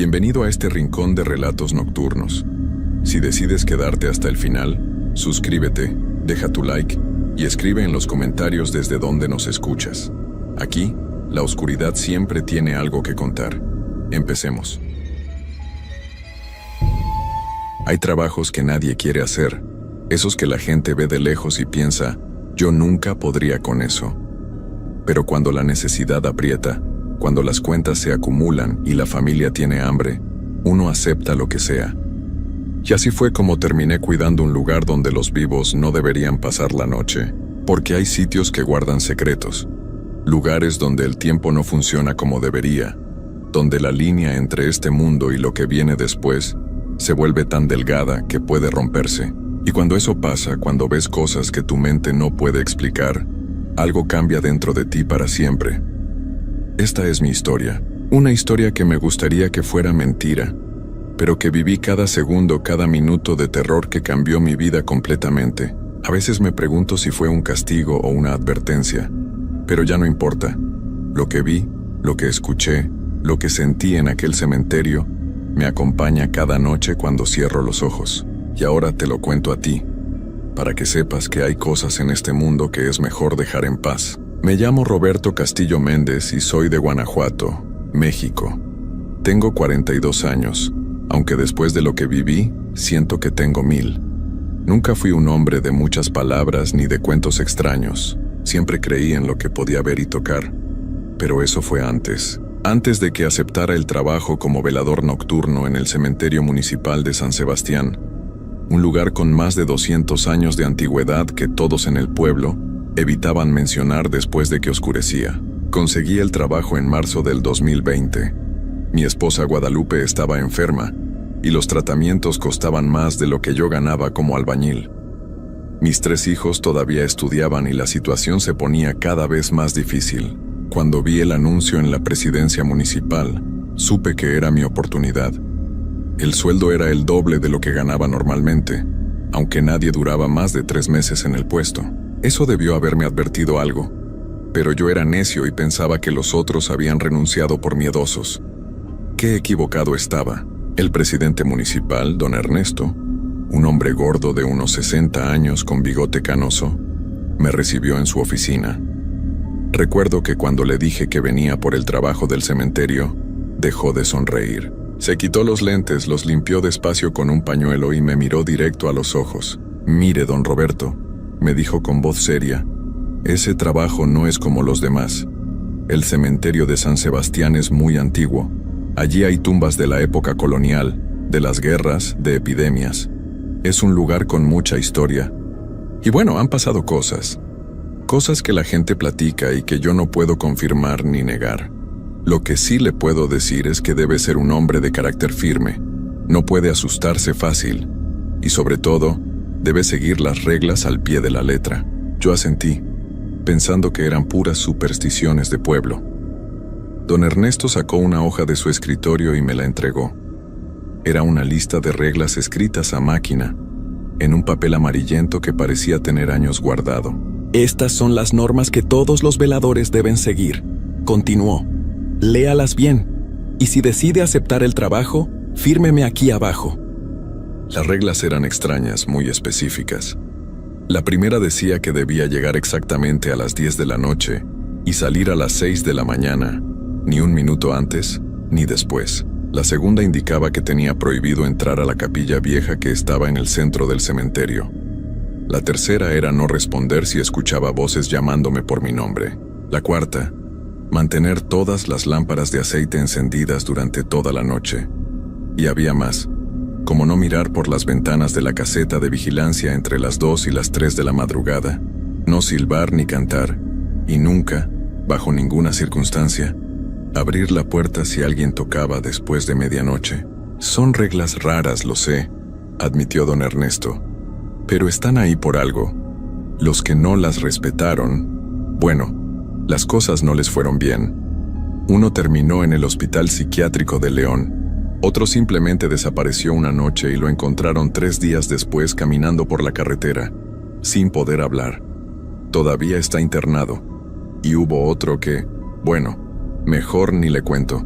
Bienvenido a este rincón de relatos nocturnos. Si decides quedarte hasta el final, suscríbete, deja tu like y escribe en los comentarios desde donde nos escuchas. Aquí, la oscuridad siempre tiene algo que contar. Empecemos. Hay trabajos que nadie quiere hacer, esos que la gente ve de lejos y piensa, yo nunca podría con eso. Pero cuando la necesidad aprieta, cuando las cuentas se acumulan y la familia tiene hambre, uno acepta lo que sea. Y así fue como terminé cuidando un lugar donde los vivos no deberían pasar la noche, porque hay sitios que guardan secretos, lugares donde el tiempo no funciona como debería, donde la línea entre este mundo y lo que viene después se vuelve tan delgada que puede romperse. Y cuando eso pasa, cuando ves cosas que tu mente no puede explicar, algo cambia dentro de ti para siempre. Esta es mi historia, una historia que me gustaría que fuera mentira, pero que viví cada segundo, cada minuto de terror que cambió mi vida completamente. A veces me pregunto si fue un castigo o una advertencia, pero ya no importa. Lo que vi, lo que escuché, lo que sentí en aquel cementerio, me acompaña cada noche cuando cierro los ojos. Y ahora te lo cuento a ti, para que sepas que hay cosas en este mundo que es mejor dejar en paz. Me llamo Roberto Castillo Méndez y soy de Guanajuato, México. Tengo 42 años, aunque después de lo que viví, siento que tengo 1000. Nunca fui un hombre de muchas palabras ni de cuentos extraños. Siempre creí en lo que podía ver y tocar. Pero eso fue antes de que aceptara el trabajo como velador nocturno en el cementerio municipal de San Sebastián, un lugar con más de 200 años de antigüedad que todos en el pueblo evitaban mencionar después de que oscurecía. Conseguí el trabajo en marzo del 2020. Mi esposa Guadalupe estaba enferma y los tratamientos costaban más de lo que yo ganaba como albañil. Mis 3 hijos todavía estudiaban y la situación se ponía cada vez más difícil. Cuando vi el anuncio en la presidencia municipal, supe que era mi oportunidad. El sueldo era el doble de lo que ganaba normalmente, aunque nadie duraba más de 3 meses en el puesto. Eso debió haberme advertido algo, pero yo era necio y pensaba que los otros habían renunciado por miedosos. Qué equivocado estaba. El presidente municipal, don Ernesto, un hombre gordo de unos 60 años con bigote canoso, me recibió en su oficina. Recuerdo que cuando le dije que venía por el trabajo del cementerio, dejó de sonreír. Se quitó los lentes, los limpió despacio con un pañuelo y me miró directo a los ojos. Mire, don Roberto, me dijo con voz seria, ese trabajo no es como los demás. El cementerio de San Sebastián es muy antiguo. Allí hay tumbas de la época colonial, de las guerras, de epidemias. Es un lugar con mucha historia. Y bueno, han pasado cosas que la gente platica y que yo no puedo confirmar ni negar. Lo que sí le puedo decir es que debe ser un hombre de carácter firme, no puede asustarse fácil, y sobre todo, debe seguir las reglas al pie de la letra. Yo asentí, pensando que eran puras supersticiones de pueblo. Don Ernesto sacó una hoja de su escritorio y me la entregó. Era una lista de reglas escritas a máquina, en un papel amarillento que parecía tener años guardado. Estas son las normas que todos los veladores deben seguir, continuó. Léalas bien, y si decide aceptar el trabajo, fírmeme aquí abajo. Las reglas eran extrañas, muy específicas. La primera decía que debía llegar exactamente a las 10 de la noche y salir a las 6 de la mañana, ni un minuto antes ni después. La segunda indicaba que tenía prohibido entrar a la capilla vieja que estaba en el centro del cementerio. La tercera era no responder si escuchaba voces llamándome por mi nombre. La cuarta, mantener todas las lámparas de aceite encendidas durante toda la noche. Y había más, como no mirar por las ventanas de la caseta de vigilancia entre las 2 y las 3 de la madrugada, no silbar ni cantar, y nunca, bajo ninguna circunstancia, abrir la puerta si alguien tocaba después de medianoche. Son reglas raras, lo sé, admitió don Ernesto, pero están ahí por algo. Los que no las respetaron, bueno, las cosas no les fueron bien. Uno terminó en el Hospital Psiquiátrico de León. Otro simplemente desapareció una noche y lo encontraron 3 días después caminando por la carretera, sin poder hablar. Todavía está internado. Y hubo otro que, bueno, mejor ni le cuento.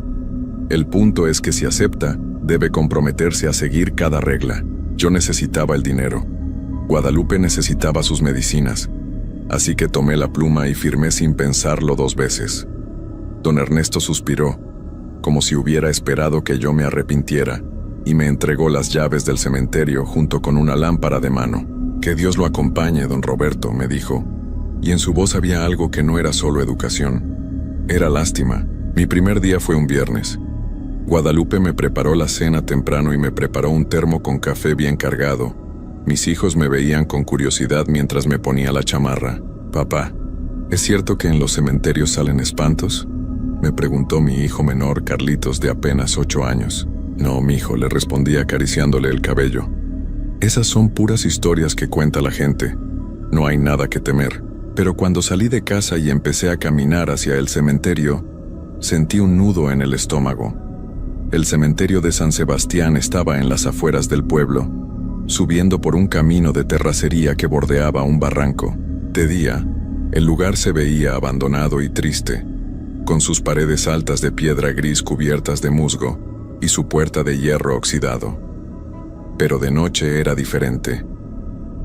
El punto es que si acepta, debe comprometerse a seguir cada regla. Yo necesitaba el dinero. Guadalupe necesitaba sus medicinas. Así que tomé la pluma y firmé sin pensarlo 2 veces. Don Ernesto suspiró, como si hubiera esperado que yo me arrepintiera, y me entregó las llaves del cementerio junto con una lámpara de mano. «Que Dios lo acompañe, don Roberto», me dijo, y en su voz había algo que no era solo educación. Era lástima. Mi primer día fue un viernes. Guadalupe me preparó la cena temprano y me preparó un termo con café bien cargado. Mis hijos me veían con curiosidad mientras me ponía la chamarra. «Papá, ¿es cierto que en los cementerios salen espantos?», me preguntó mi hijo menor, Carlitos, de apenas 8 años. «No, mijo», le respondí acariciándole el cabello. «Esas son puras historias que cuenta la gente. No hay nada que temer». Pero cuando salí de casa y empecé a caminar hacia el cementerio, sentí un nudo en el estómago. El cementerio de San Sebastián estaba en las afueras del pueblo, subiendo por un camino de terracería que bordeaba un barranco. De día, el lugar se veía abandonado y triste, con sus paredes altas de piedra gris cubiertas de musgo y su puerta de hierro oxidado. Pero de noche era diferente.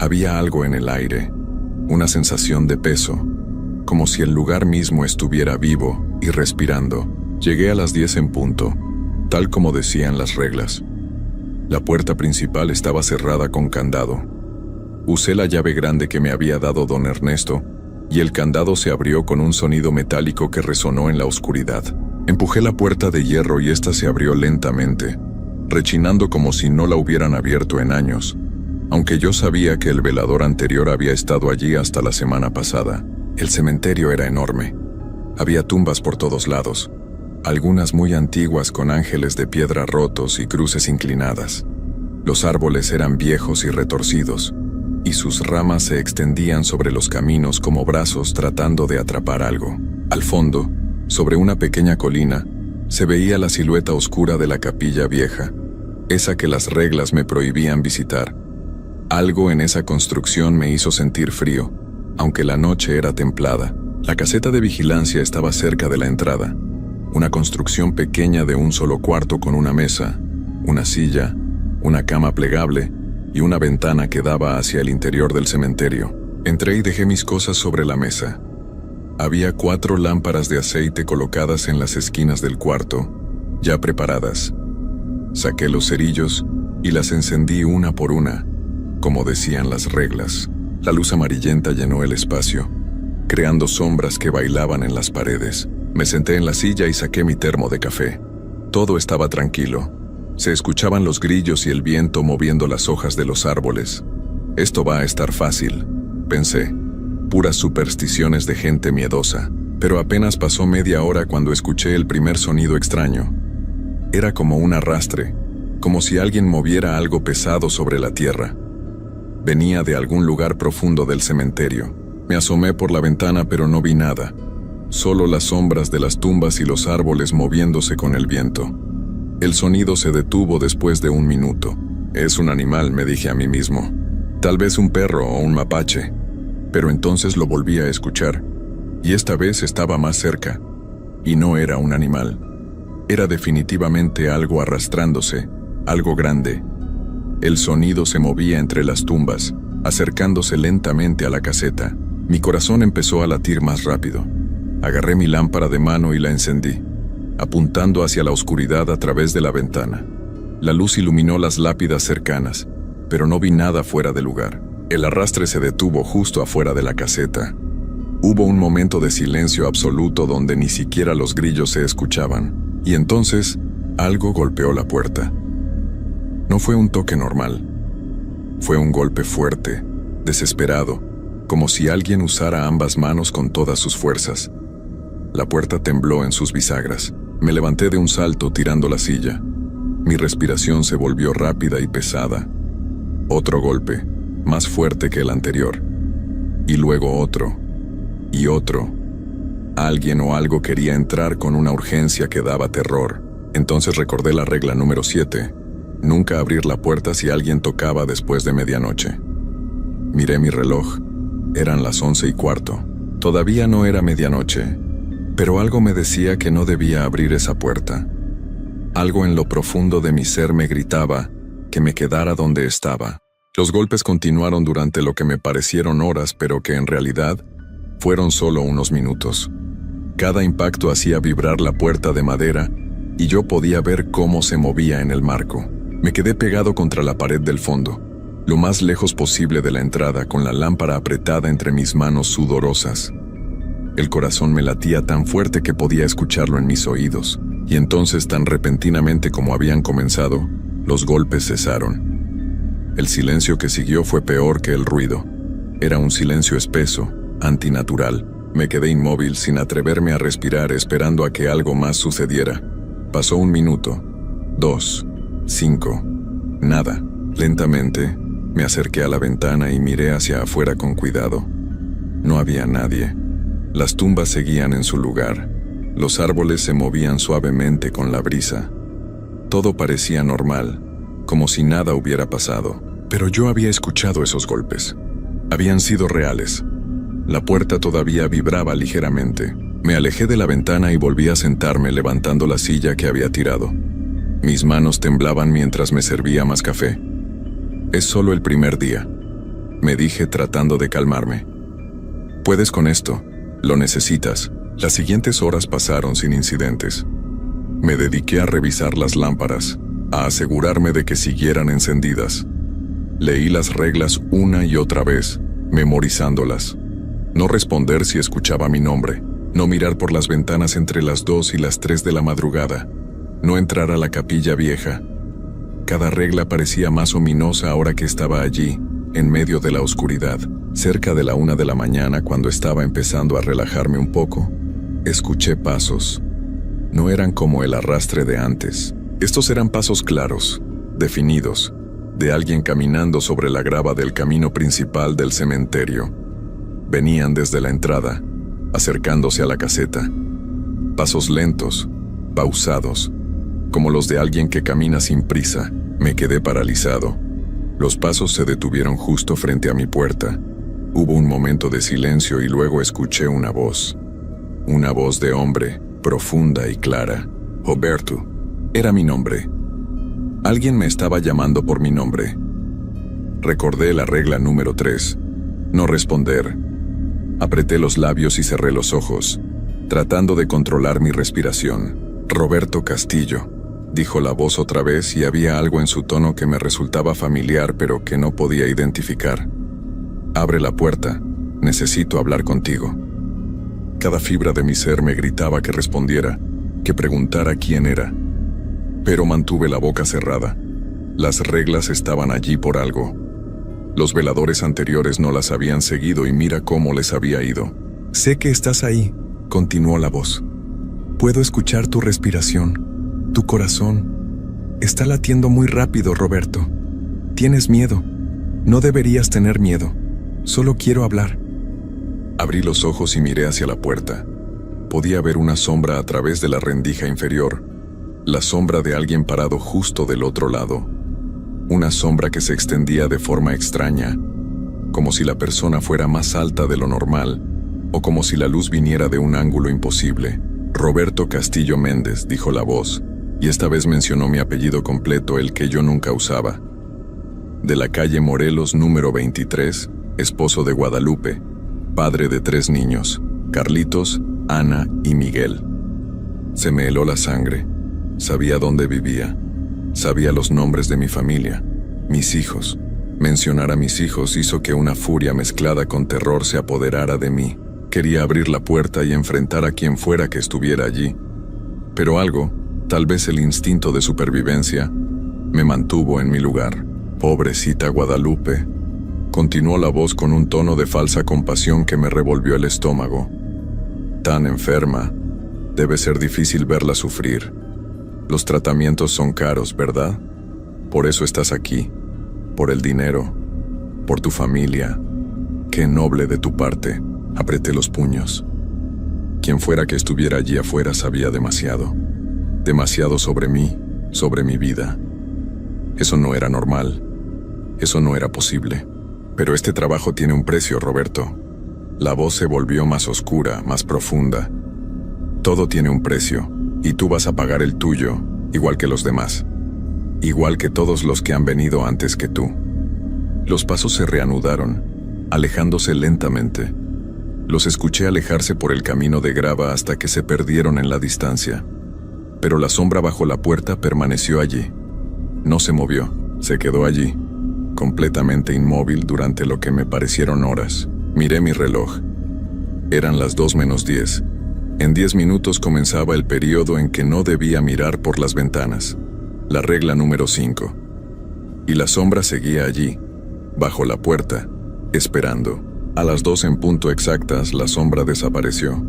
Había algo en el aire, una sensación de peso, como si el lugar mismo estuviera vivo y respirando. Llegué a las 10 en punto, tal como decían las reglas. La puerta principal estaba cerrada con candado. Usé la llave grande que me había dado don Ernesto, y el candado se abrió con un sonido metálico que resonó en la oscuridad. Empujé la puerta de hierro y ésta se abrió lentamente, rechinando como si no la hubieran abierto en años, aunque yo sabía que el velador anterior había estado allí hasta la semana pasada. El cementerio era enorme. Había tumbas por todos lados, algunas muy antiguas con ángeles de piedra rotos y cruces inclinadas. Los árboles eran viejos y retorcidos, y sus ramas se extendían sobre los caminos como brazos tratando de atrapar algo. Al fondo, sobre una pequeña colina, se veía la silueta oscura de la capilla vieja, esa que las reglas me prohibían visitar. Algo en esa construcción me hizo sentir frío, aunque la noche era templada. La caseta de vigilancia estaba cerca de la entrada, una construcción pequeña de un solo cuarto con una mesa, una silla, una cama plegable y una ventana que daba hacia el interior del cementerio. Entré y dejé mis cosas sobre la mesa. Había 4 lámparas de aceite colocadas en las esquinas del cuarto, ya preparadas. Saqué los cerillos y las encendí una por una, como decían las reglas. La luz amarillenta llenó el espacio, creando sombras que bailaban en las paredes. Me senté en la silla y saqué mi termo de café. Todo estaba tranquilo. Se escuchaban los grillos y el viento moviendo las hojas de los árboles. Esto va a estar fácil, pensé. Puras supersticiones de gente miedosa. Pero apenas pasó media hora cuando escuché el primer sonido extraño. Era como un arrastre, como si alguien moviera algo pesado sobre la tierra. Venía de algún lugar profundo del cementerio. Me asomé por la ventana pero no vi nada. Solo las sombras de las tumbas y los árboles moviéndose con el viento. El sonido se detuvo después de 1 minuto. «Es un animal», me dije a mí mismo. «Tal vez un perro o un mapache». Pero entonces lo volví a escuchar, y esta vez estaba más cerca. Y no era un animal. Era definitivamente algo arrastrándose, algo grande. El sonido se movía entre las tumbas, acercándose lentamente a la caseta. Mi corazón empezó a latir más rápido. Agarré mi lámpara de mano y la encendí, apuntando hacia la oscuridad a través de la ventana. La luz iluminó las lápidas cercanas, pero no vi nada fuera de lugar. El arrastre se detuvo justo afuera de la caseta. Hubo un momento de silencio absoluto donde ni siquiera los grillos se escuchaban, y entonces algo golpeó la puerta. No fue un toque normal. Fue un golpe fuerte, desesperado, como si alguien usara ambas manos con todas sus fuerzas. La puerta tembló en sus bisagras. Me levanté de un salto tirando la silla. Mi respiración se volvió rápida y pesada. Otro golpe, más fuerte que el anterior. Y luego otro. Y otro. Alguien o algo quería entrar con una urgencia que daba terror. Entonces recordé la regla número 7. Nunca abrir la puerta si alguien tocaba después de medianoche. Miré mi reloj. Eran las 11:15. Todavía no era medianoche, pero algo me decía que no debía abrir esa puerta. Algo en lo profundo de mi ser me gritaba que me quedara donde estaba. Los golpes continuaron durante lo que me parecieron horas, pero que en realidad fueron solo unos minutos. Cada impacto hacía vibrar la puerta de madera y yo podía ver cómo se movía en el marco. Me quedé pegado contra la pared del fondo, lo más lejos posible de la entrada, con la lámpara apretada entre mis manos sudorosas. El corazón me latía tan fuerte que podía escucharlo en mis oídos, y entonces, tan repentinamente como habían comenzado, los golpes cesaron. El silencio que siguió fue peor que el ruido. Era un silencio espeso, antinatural. Me quedé inmóvil sin atreverme a respirar, esperando a que algo más sucediera. Pasó 1 minuto, 2, 5, nada. Lentamente, me acerqué a la ventana y miré hacia afuera con cuidado. No había nadie. Las tumbas seguían en su lugar. Los árboles se movían suavemente con la brisa. Todo parecía normal, como si nada hubiera pasado. Pero yo había escuchado esos golpes. Habían sido reales. La puerta todavía vibraba ligeramente. Me alejé de la ventana y volví a sentarme, levantando la silla que había tirado. Mis manos temblaban mientras me servía más café. Es solo el primer día, me dije tratando de calmarme. Puedes con esto, lo necesitas. Las siguientes horas pasaron sin incidentes. Me dediqué a revisar las lámparas, a asegurarme de que siguieran encendidas. Leí las reglas una y otra vez, memorizándolas. No responder si escuchaba mi nombre, no mirar por las ventanas entre las 2 y las 3 de la madrugada, no entrar a la capilla vieja. Cada regla parecía más ominosa ahora que estaba allí, en medio de la oscuridad. Cerca de la 1 de la mañana, cuando estaba empezando a relajarme un poco, escuché pasos. No eran como el arrastre de antes. Estos eran pasos claros, definidos, de alguien caminando sobre la grava del camino principal del cementerio. Venían desde la entrada, acercándose a la caseta. Pasos lentos, pausados, como los de alguien que camina sin prisa. Me quedé paralizado. Los pasos se detuvieron justo frente a mi puerta. Hubo un momento de silencio y luego escuché una voz. Una voz de hombre, profunda y clara. Roberto. Era mi nombre. Alguien me estaba llamando por mi nombre. Recordé la regla número 3. No responder. Apreté los labios y cerré los ojos, tratando de controlar mi respiración. Roberto Castillo, dijo la voz otra vez, y había algo en su tono que me resultaba familiar pero que no podía identificar. Abre la puerta, necesito hablar contigo. Cada fibra de mi ser me gritaba que respondiera, que preguntara quién era. Pero mantuve la boca cerrada. Las reglas estaban allí por algo. Los veladores anteriores no las habían seguido y mira cómo les había ido. Sé que estás ahí, continuó la voz. Puedo escuchar tu respiración, tu corazón. Está latiendo muy rápido, Roberto. Tienes miedo. No deberías tener miedo. Solo quiero hablar. Abrí los ojos y miré hacia la puerta. Podía ver una sombra a través de la rendija inferior. La sombra de alguien parado justo del otro lado. Una sombra que se extendía de forma extraña, como si la persona fuera más alta de lo normal, o como si la luz viniera de un ángulo imposible. Roberto Castillo Méndez, dijo la voz, y esta vez mencionó mi apellido completo, el que yo nunca usaba. De la calle Morelos número 23, esposo de Guadalupe, padre de 3 niños, Carlitos, Ana y Miguel. Se me heló la sangre. Sabía dónde vivía. Sabía los nombres de mi familia, mis hijos. Mencionar a mis hijos hizo que una furia mezclada con terror se apoderara de mí. Quería abrir la puerta y enfrentar a quien fuera que estuviera allí. Pero algo, tal vez el instinto de supervivencia, me mantuvo en mi lugar. Pobrecita Guadalupe, continuó la voz con un tono de falsa compasión que me revolvió el estómago. Tan enferma, debe ser difícil verla sufrir. Los tratamientos son caros, ¿verdad? Por eso estás aquí, por el dinero, por tu familia. Qué noble de tu parte. Apreté los puños. Quien fuera que estuviera allí afuera sabía demasiado. Demasiado sobre mí, sobre mi vida. Eso no era normal. Eso no era posible. Pero este trabajo tiene un precio, Roberto. La voz se volvió más oscura, más profunda. Todo tiene un precio, y tú vas a pagar el tuyo, igual que los demás, igual que todos los que han venido antes que tú. Los pasos se reanudaron, alejándose lentamente. Los escuché alejarse por el camino de grava hasta que se perdieron en la distancia. Pero la sombra bajo la puerta permaneció allí. No se movió, se quedó allí, completamente inmóvil durante lo que me parecieron horas. Miré mi reloj. Eran las 2:10. En 10 minutos comenzaba el periodo en que no debía mirar por las ventanas. La regla número 5. Y la sombra seguía allí, bajo la puerta, esperando. A las 2 en punto exactas, la sombra desapareció.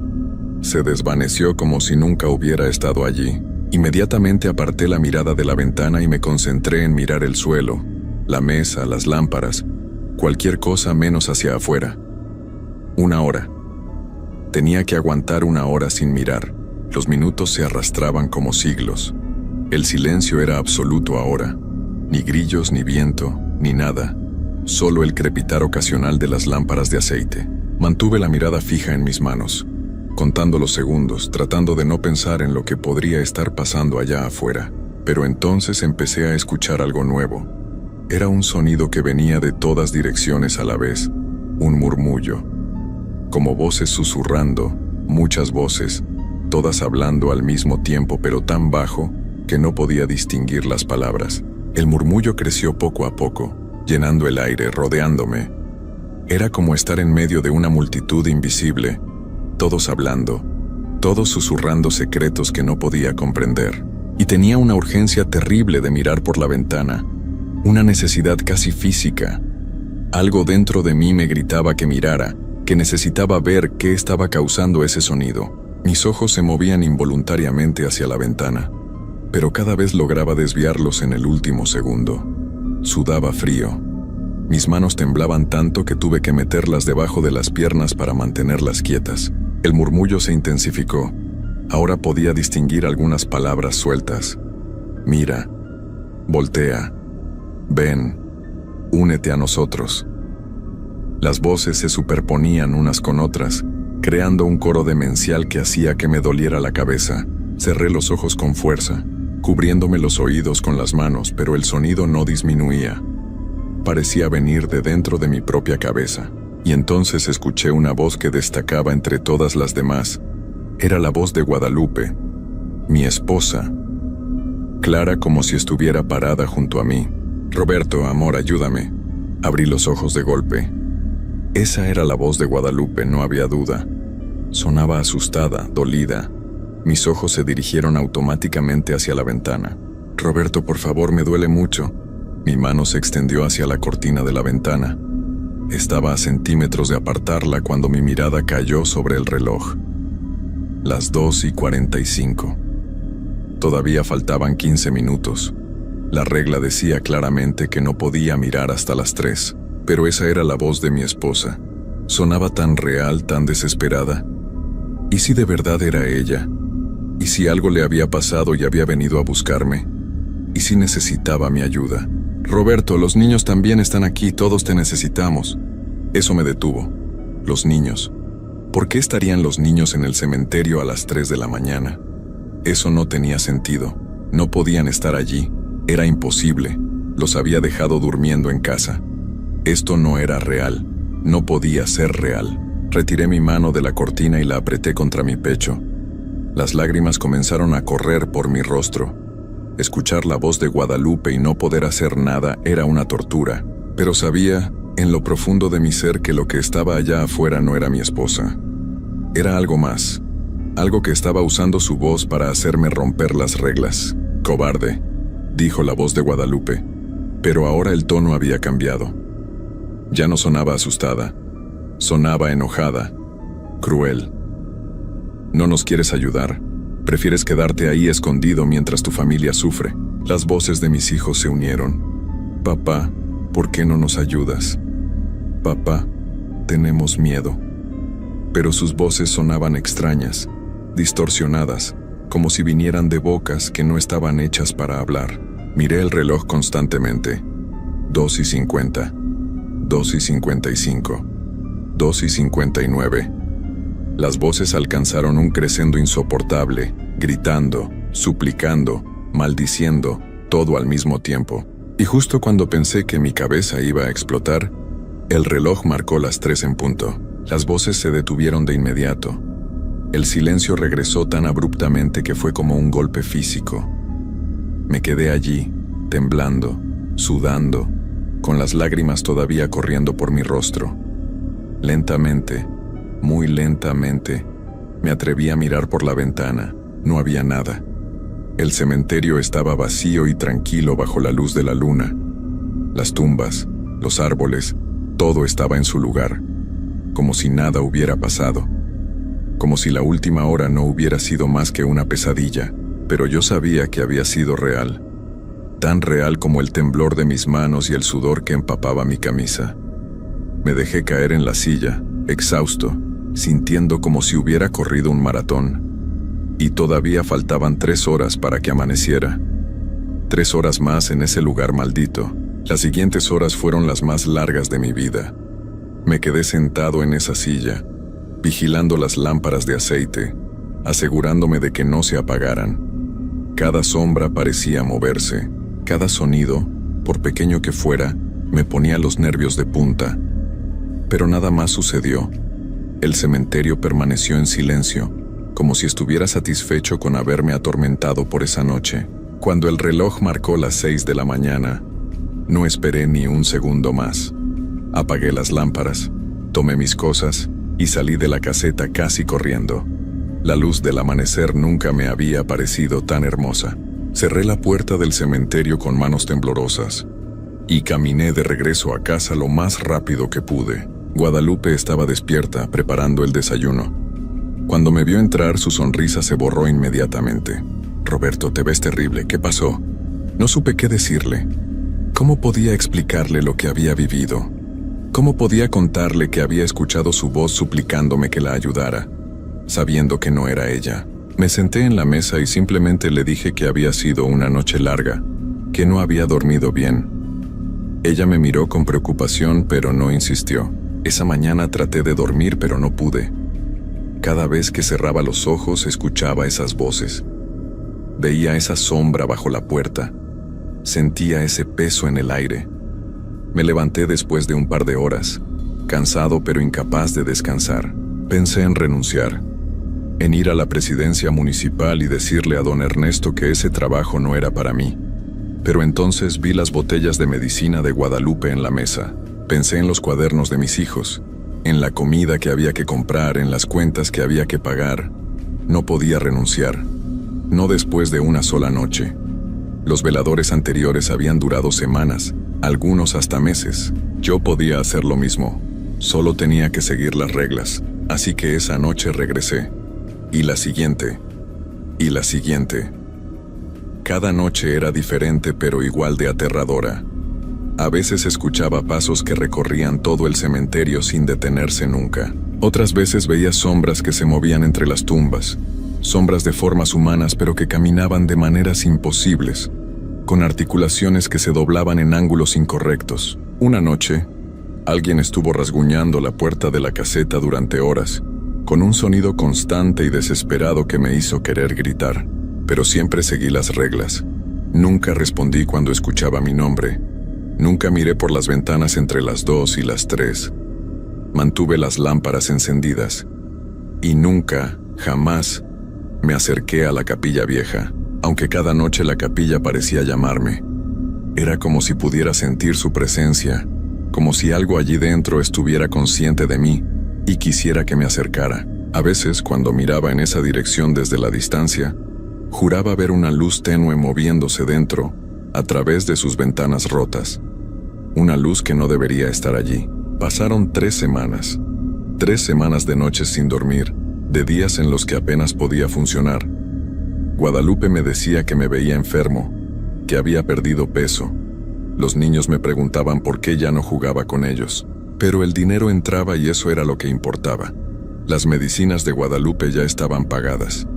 Se desvaneció como si nunca hubiera estado allí. Inmediatamente aparté la mirada de la ventana y me concentré en mirar el suelo, la mesa, las lámparas, cualquier cosa menos hacia afuera. 1 hora. Tenía que aguantar 1 hora sin mirar. Los minutos se arrastraban como siglos. El silencio era absoluto ahora. Ni grillos, ni viento, ni nada. Solo el crepitar ocasional de las lámparas de aceite. Mantuve la mirada fija en mis manos, contando los segundos, tratando de no pensar en lo que podría estar pasando allá afuera. Pero entonces empecé a escuchar algo nuevo. Era un sonido que venía de todas direcciones a la vez, un murmullo. Como voces susurrando, muchas voces, todas hablando al mismo tiempo pero tan bajo que no podía distinguir las palabras. El murmullo creció poco a poco, llenando el aire, rodeándome. Era como estar en medio de una multitud invisible, todos hablando, todos susurrando secretos que no podía comprender. Y tenía una urgencia terrible de mirar por la ventana, una necesidad casi física. Algo dentro de mí me gritaba que mirara, que necesitaba ver qué estaba causando ese sonido. Mis ojos se movían involuntariamente hacia la ventana, pero cada vez lograba desviarlos en el último segundo. Sudaba frío. Mis manos temblaban tanto que tuve que meterlas debajo de las piernas para mantenerlas quietas. El murmullo se intensificó. Ahora podía distinguir algunas palabras sueltas. Mira, voltea, ven, únete a nosotros. Las voces se superponían unas con otras, creando un coro demencial que hacía que me doliera la cabeza. Cerré los ojos con fuerza, cubriéndome los oídos con las manos, pero el sonido no disminuía. Parecía venir de dentro de mi propia cabeza. Y entonces escuché una voz que destacaba entre todas las demás. Era la voz de Guadalupe, mi esposa, clara como si estuviera parada junto a mí. Roberto, amor, ayúdame. Abrí los ojos de golpe. Esa era la voz de Guadalupe, no había duda. Sonaba asustada, dolida. Mis ojos se dirigieron automáticamente hacia la ventana. Roberto, por favor, me duele mucho. Mi mano se extendió hacia la cortina de la ventana. Estaba a centímetros de apartarla cuando mi mirada cayó sobre el reloj. Las 2:45. Todavía faltaban 15 minutos. La regla decía claramente que no podía mirar hasta las 3, pero esa era la voz de mi esposa. Sonaba tan real, tan desesperada. ¿Y si de verdad era ella? ¿Y si algo le había pasado y había venido a buscarme? ¿Y si necesitaba mi ayuda? Roberto, los niños también están aquí, todos te necesitamos. Eso me detuvo. Los niños. ¿Por qué estarían los niños en el cementerio a las 3 de la mañana? Eso no tenía sentido. No podían estar allí. Era imposible. Los había dejado durmiendo en casa. Esto no era real. No podía ser real. Retiré mi mano de la cortina y la apreté contra mi pecho. Las lágrimas comenzaron a correr por mi rostro. Escuchar la voz de Guadalupe y no poder hacer nada era una tortura, pero sabía, en lo profundo de mi ser, que lo que estaba allá afuera no era mi esposa. Era algo más, algo que estaba usando su voz para hacerme romper las reglas. Cobarde, dijo la voz de Guadalupe, pero ahora el tono había cambiado. Ya no sonaba asustada, sonaba enojada, cruel. ¿No nos quieres ayudar? ¿Prefieres quedarte ahí escondido mientras tu familia sufre? Las voces de mis hijos se unieron. Papá, ¿por qué no nos ayudas? Papá, tenemos miedo. Pero sus voces sonaban extrañas, distorsionadas, como si vinieran de bocas que no estaban hechas para hablar. Miré el reloj constantemente. 2:50, 2:55, 2:59. Las voces alcanzaron un crescendo insoportable, gritando, suplicando, maldiciendo, todo al mismo tiempo. Y justo cuando pensé que mi cabeza iba a explotar, el reloj marcó las 3 en punto. Las voces se detuvieron de inmediato. El silencio regresó tan abruptamente que fue como un golpe físico. Me quedé allí, temblando, sudando, con las lágrimas todavía corriendo por mi rostro. Lentamente, muy lentamente, me atreví a mirar por la ventana. No había nada. El cementerio estaba vacío y tranquilo bajo la luz de la luna. Las tumbas, los árboles, todo estaba en su lugar, como si nada hubiera pasado, como si la última hora no hubiera sido más que una pesadilla, pero yo sabía que había sido real, tan real como el temblor de mis manos y el sudor que empapaba mi camisa. Me dejé caer en la silla, exhausto, sintiendo como si hubiera corrido un maratón. Y todavía faltaban 3 horas para que amaneciera. 3 horas más en ese lugar maldito. Las siguientes horas fueron las más largas de mi vida. Me quedé sentado en esa silla, vigilando las lámparas de aceite, asegurándome de que no se apagaran. Cada sombra parecía moverse. Cada sonido, por pequeño que fuera, me ponía los nervios de punta. Pero nada más sucedió. El cementerio permaneció en silencio, como si estuviera satisfecho con haberme atormentado por esa noche. Cuando el reloj marcó las 6 de la mañana, no esperé ni un segundo más. Apagué las lámparas, tomé mis cosas y salí de la caseta casi corriendo. La luz del amanecer nunca me había parecido tan hermosa. Cerré la puerta del cementerio con manos temblorosas y caminé de regreso a casa lo más rápido que pude. Guadalupe estaba despierta, preparando el desayuno. Cuando me vio entrar, su sonrisa se borró inmediatamente. «Roberto, te ves terrible. ¿Qué pasó?» No supe qué decirle. ¿Cómo podía explicarle lo que había vivido? ¿Cómo podía contarle que había escuchado su voz suplicándome que la ayudara, sabiendo que no era ella? Me senté en la mesa y simplemente le dije que había sido una noche larga, que no había dormido bien. Ella me miró con preocupación, pero no insistió. Esa mañana traté de dormir, pero no pude. Cada vez que cerraba los ojos, escuchaba esas voces. Veía esa sombra bajo la puerta. Sentía ese peso en el aire. Me levanté después de un par de horas, cansado pero incapaz de descansar. Pensé en renunciar, en ir a la presidencia municipal y decirle a don Ernesto que ese trabajo no era para mí. Pero entonces vi las botellas de medicina de Guadalupe en la mesa. Pensé en los cuadernos de mis hijos, en la comida que había que comprar, en las cuentas que había que pagar. No podía renunciar, no después de una sola noche. Los veladores anteriores habían durado semanas, algunos hasta meses. Yo podía hacer lo mismo, solo tenía que seguir las reglas. Así que esa noche regresé. Y la siguiente, y la siguiente. Cada noche era diferente pero igual de aterradora. A veces escuchaba pasos que recorrían todo el cementerio sin detenerse nunca. Otras veces veía sombras que se movían entre las tumbas, sombras de formas humanas pero que caminaban de maneras imposibles, con articulaciones que se doblaban en ángulos incorrectos. Una noche, alguien estuvo rasguñando la puerta de la caseta durante horas, con un sonido constante y desesperado que me hizo querer gritar. Pero siempre seguí las reglas. Nunca respondí cuando escuchaba mi nombre. Nunca miré por las ventanas entre las 2 y las 3. Mantuve las lámparas encendidas. Y nunca, jamás, me acerqué a la capilla vieja, aunque cada noche la capilla parecía llamarme. Era como si pudiera sentir su presencia, como si algo allí dentro estuviera consciente de mí y quisiera que me acercara. A veces, cuando miraba en esa dirección desde la distancia, juraba ver una luz tenue moviéndose dentro, a través de sus ventanas rotas. Una luz que no debería estar allí. Pasaron 3 semanas. 3 semanas de noches sin dormir, de días en los que apenas podía funcionar. Guadalupe me decía que me veía enfermo, que había perdido peso. Los niños me preguntaban por qué ya no jugaba con ellos. Pero el dinero entraba y eso era lo que importaba. Las medicinas de Guadalupe ya estaban pagadas.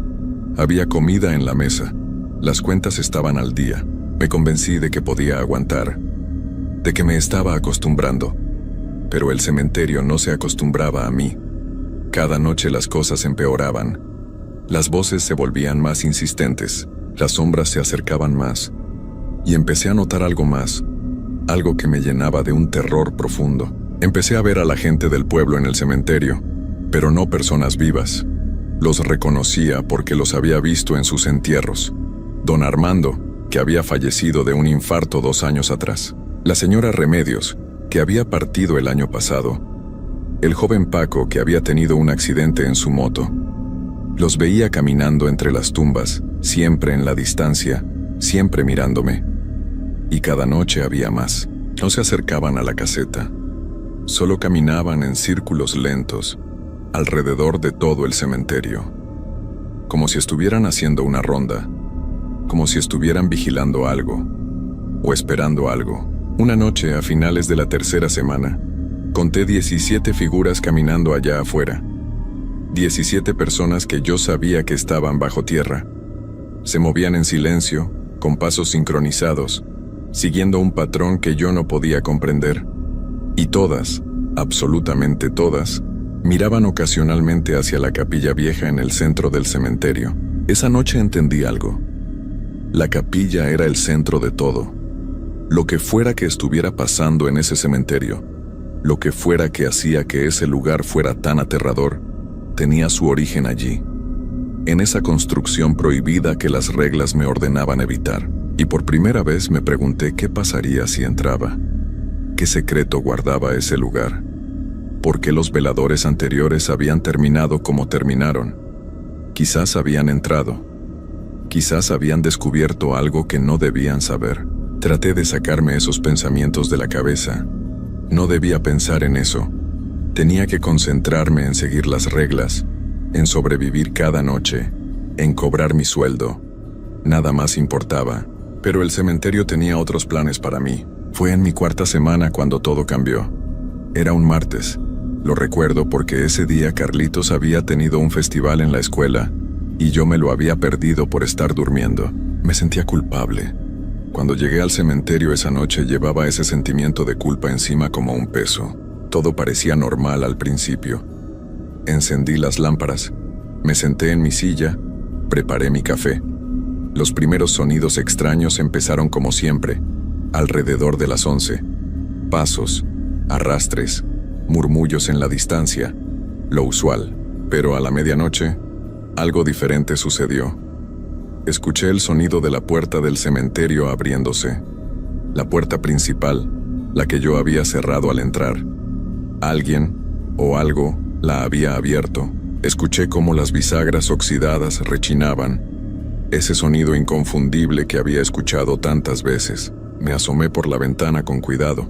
Había comida en la mesa. Las cuentas estaban al día. Me convencí de que podía aguantar, de que me estaba acostumbrando. Pero el cementerio no se acostumbraba a mí. Cada noche las cosas empeoraban. Las voces se volvían más insistentes. Las sombras se acercaban más, y empecé a notar algo más, algo que me llenaba de un terror profundo. Empecé a ver a la gente del pueblo en el cementerio, pero no personas vivas. Los reconocía porque los había visto en sus entierros. Don Armando, que había fallecido de un infarto 2 años atrás. La señora Remedios, que había partido el año pasado. El joven Paco, que había tenido un accidente en su moto. Los veía caminando entre las tumbas, siempre en la distancia, siempre mirándome. Y cada noche había más. No se acercaban a la caseta. Solo caminaban en círculos lentos, alrededor de todo el cementerio. Como si estuvieran haciendo una ronda, como si estuvieran vigilando algo, o esperando algo. Una noche, a finales de la 3ª semana, conté 17 figuras caminando allá afuera. 17 personas que yo sabía que estaban bajo tierra. Se movían en silencio, con pasos sincronizados, siguiendo un patrón que yo no podía comprender. Y todas, absolutamente todas, miraban ocasionalmente hacia la capilla vieja en el centro del cementerio. Esa noche entendí algo. La capilla era el centro de todo. Lo que fuera que estuviera pasando en ese cementerio, lo que fuera que hacía que ese lugar fuera tan aterrador, tenía su origen allí, en esa construcción prohibida que las reglas me ordenaban evitar. Y por primera vez me pregunté qué pasaría si entraba. ¿Qué secreto guardaba ese lugar? ¿Por qué los veladores anteriores habían terminado como terminaron? Quizás habían entrado. Quizás habían descubierto algo que no debían saber. Traté de sacarme esos pensamientos de la cabeza. No debía pensar en eso. Tenía que concentrarme en seguir las reglas, en sobrevivir cada noche, en cobrar mi sueldo. Nada más importaba. Pero el cementerio tenía otros planes para mí. Fue en mi 4ª semana cuando todo cambió. Era un martes. Lo recuerdo porque ese día Carlitos había tenido un festival en la escuela y yo me lo había perdido por estar durmiendo. Me sentía culpable. Cuando llegué al cementerio esa noche llevaba ese sentimiento de culpa encima como un peso. Todo parecía normal al principio. Encendí las lámparas, me senté en mi silla, preparé mi café. Los primeros sonidos extraños empezaron como siempre, alrededor de las 11. Pasos, arrastres, murmullos en la distancia, lo usual. Pero a la medianoche, algo diferente sucedió. Escuché el sonido de la puerta del cementerio abriéndose. La puerta principal, la que yo había cerrado al entrar. Alguien, o algo, la había abierto. Escuché cómo las bisagras oxidadas rechinaban. Ese sonido inconfundible que había escuchado tantas veces. Me asomé por la ventana con cuidado,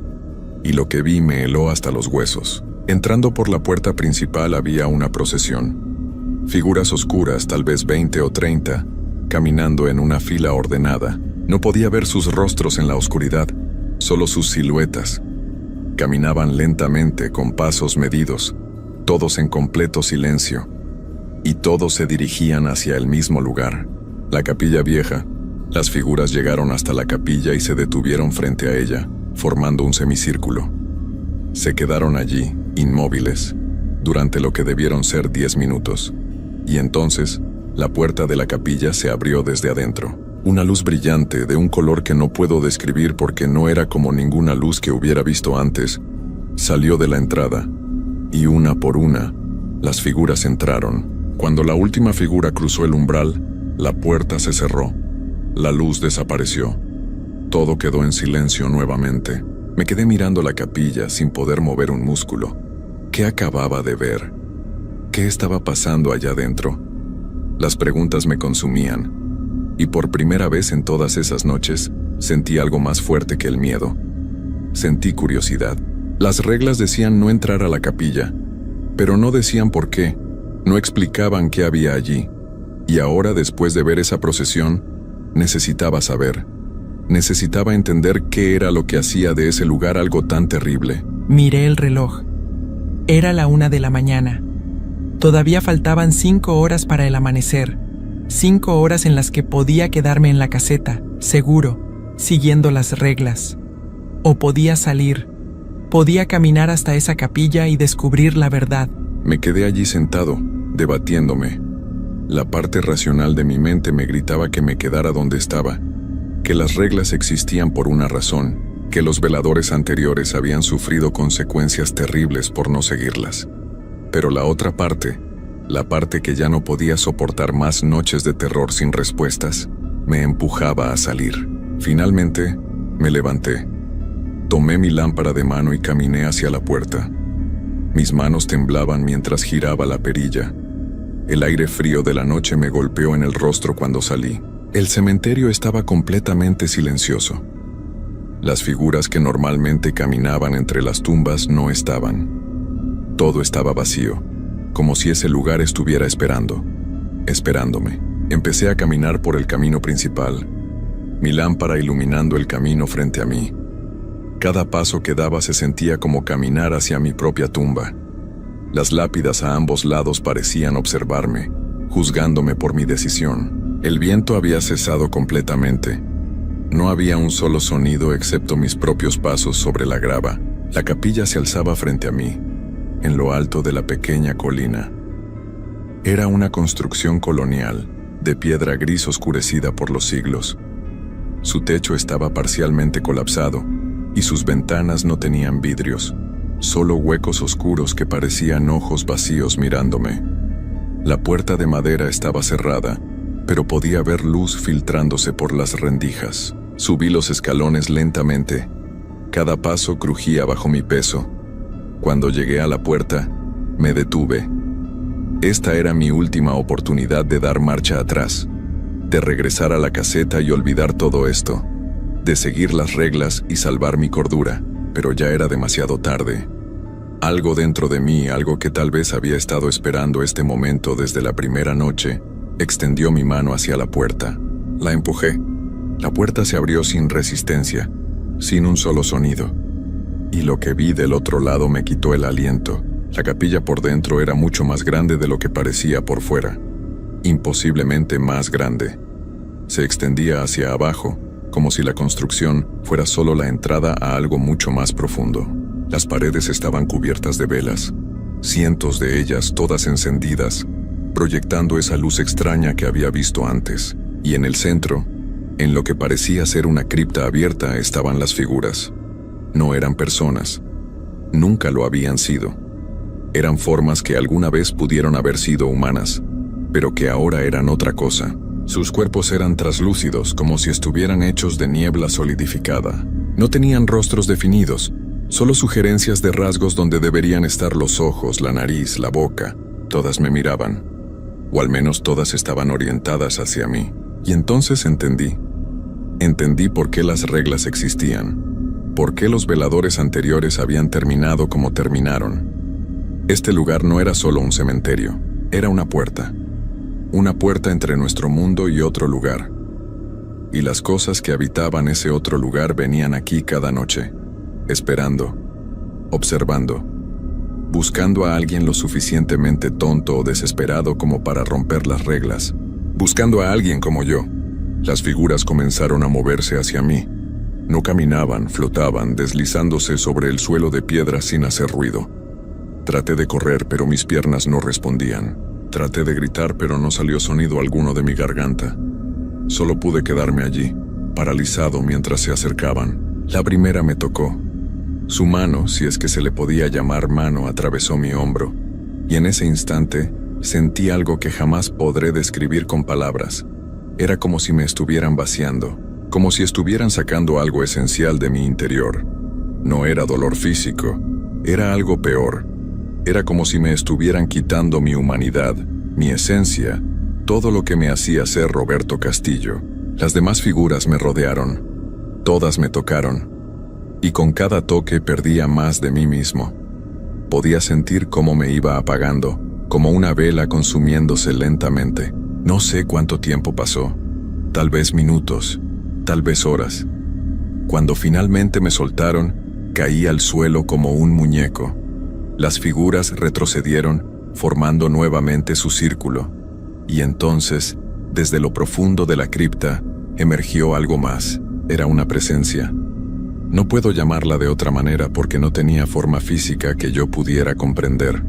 y lo que vi me heló hasta los huesos. Entrando por la puerta principal había una procesión. Figuras oscuras, tal vez 20 o 30, caminando en una fila ordenada. No podía ver sus rostros en la oscuridad, solo sus siluetas. Caminaban lentamente, con pasos medidos, todos en completo silencio, y todos se dirigían hacia el mismo lugar, la capilla vieja. Las figuras llegaron hasta la capilla y se detuvieron frente a ella, formando un semicírculo. Se quedaron allí, inmóviles, durante lo que debieron ser 10 minutos. Y entonces, la puerta de la capilla se abrió desde adentro. Una luz brillante, de un color que no puedo describir porque no era como ninguna luz que hubiera visto antes, salió de la entrada, y una por una, las figuras entraron. Cuando la última figura cruzó el umbral, la puerta se cerró. La luz desapareció. Todo quedó en silencio nuevamente. Me quedé mirando la capilla sin poder mover un músculo. ¿Qué acababa de ver? ¿Qué estaba pasando allá adentro? Las preguntas me consumían. Y por primera vez en todas esas noches, sentí algo más fuerte que el miedo. Sentí curiosidad. Las reglas decían no entrar a la capilla, pero no decían por qué, no explicaban qué había allí. Y ahora, después de ver esa procesión, necesitaba saber. Necesitaba entender qué era lo que hacía de ese lugar algo tan terrible. Miré el reloj. Era la 1 de la mañana. Todavía faltaban 5 horas para el amanecer. 5 horas en las que podía quedarme en la caseta, seguro, siguiendo las reglas. O podía salir. Podía caminar hasta esa capilla y descubrir la verdad. Me quedé allí sentado, debatiéndome. La parte racional de mi mente me gritaba que me quedara donde estaba, que las reglas existían por una razón, que los veladores anteriores habían sufrido consecuencias terribles por no seguirlas. Pero la otra parte, la parte que ya no podía soportar más noches de terror sin respuestas, me empujaba a salir. Finalmente, me levanté. Tomé mi lámpara de mano y caminé hacia la puerta. Mis manos temblaban mientras giraba la perilla. El aire frío de la noche me golpeó en el rostro cuando salí. El cementerio estaba completamente silencioso. Las figuras que normalmente caminaban entre las tumbas no estaban. Todo estaba vacío, como si ese lugar estuviera esperándome. Empecé a caminar por el camino principal, mi lámpara iluminando el camino frente a mí. Cada paso que daba se sentía como caminar hacia mi propia tumba. Las lápidas a ambos lados parecían observarme, juzgándome por mi decisión. El viento había cesado completamente. No había un solo sonido excepto mis propios pasos sobre la grava. La capilla se alzaba frente a mí, en lo alto de la pequeña colina. Era una construcción colonial, de piedra gris oscurecida por los siglos. Su techo estaba parcialmente colapsado, y sus ventanas no tenían vidrios, solo huecos oscuros que parecían ojos vacíos mirándome. La puerta de madera estaba cerrada, pero podía ver luz filtrándose por las rendijas. Subí los escalones lentamente. Cada paso crujía bajo mi peso. Cuando llegué a la puerta, me detuve. Esta era mi última oportunidad de dar marcha atrás, de regresar a la caseta y olvidar todo esto, de seguir las reglas y salvar mi cordura, pero ya era demasiado tarde. Algo dentro de mí, algo que tal vez había estado esperando este momento desde la primera noche, extendió mi mano hacia la puerta. La empujé. La puerta se abrió sin resistencia, sin un solo sonido. Y lo que vi del otro lado me quitó el aliento. La capilla por dentro era mucho más grande de lo que parecía por fuera. Imposiblemente más grande. Se extendía hacia abajo, como si la construcción fuera solo la entrada a algo mucho más profundo. Las paredes estaban cubiertas de velas, cientos de ellas todas encendidas, proyectando esa luz extraña que había visto antes. Y en el centro, en lo que parecía ser una cripta abierta, estaban las figuras. No eran personas. Nunca lo habían sido. Eran formas que alguna vez pudieron haber sido humanas, pero que ahora eran otra cosa. Sus cuerpos eran traslúcidos, como si estuvieran hechos de niebla solidificada. No tenían rostros definidos, solo sugerencias de rasgos donde deberían estar los ojos, la nariz, la boca. Todas me miraban, o al menos todas estaban orientadas hacia mí. Y entonces entendí. Entendí por qué las reglas existían, por qué los veladores anteriores habían terminado como terminaron. Este lugar no era solo un cementerio, era una puerta entre nuestro mundo y otro lugar. Y las cosas que habitaban ese otro lugar venían aquí cada noche, esperando, observando, buscando a alguien lo suficientemente tonto o desesperado como para romper las reglas, buscando a alguien como yo. Las figuras comenzaron a moverse hacia mí. No caminaban, flotaban, deslizándose sobre el suelo de piedra sin hacer ruido. Traté de correr, pero mis piernas no respondían. Traté de gritar, pero no salió sonido alguno de mi garganta. Solo pude quedarme allí, paralizado mientras se acercaban. La primera me tocó. Su mano, si es que se le podía llamar mano, atravesó mi hombro, y en ese instante sentí algo que jamás podré describir con palabras. Era como si me estuvieran vaciando, como si estuvieran sacando algo esencial de mi interior. No era dolor físico, era algo peor. Era como si me estuvieran quitando mi humanidad, mi esencia, todo lo que me hacía ser Roberto Castillo. Las demás figuras me rodearon, todas me tocaron, y con cada toque perdía más de mí mismo. Podía sentir cómo me iba apagando, como una vela consumiéndose lentamente. No sé cuánto tiempo pasó, tal vez minutos, tal vez horas. Cuando finalmente me soltaron, caí al suelo como un muñeco. Las figuras retrocedieron, formando nuevamente su círculo. Y entonces, desde lo profundo de la cripta, emergió algo más. Era una presencia. No puedo llamarla de otra manera porque no tenía forma física que yo pudiera comprender.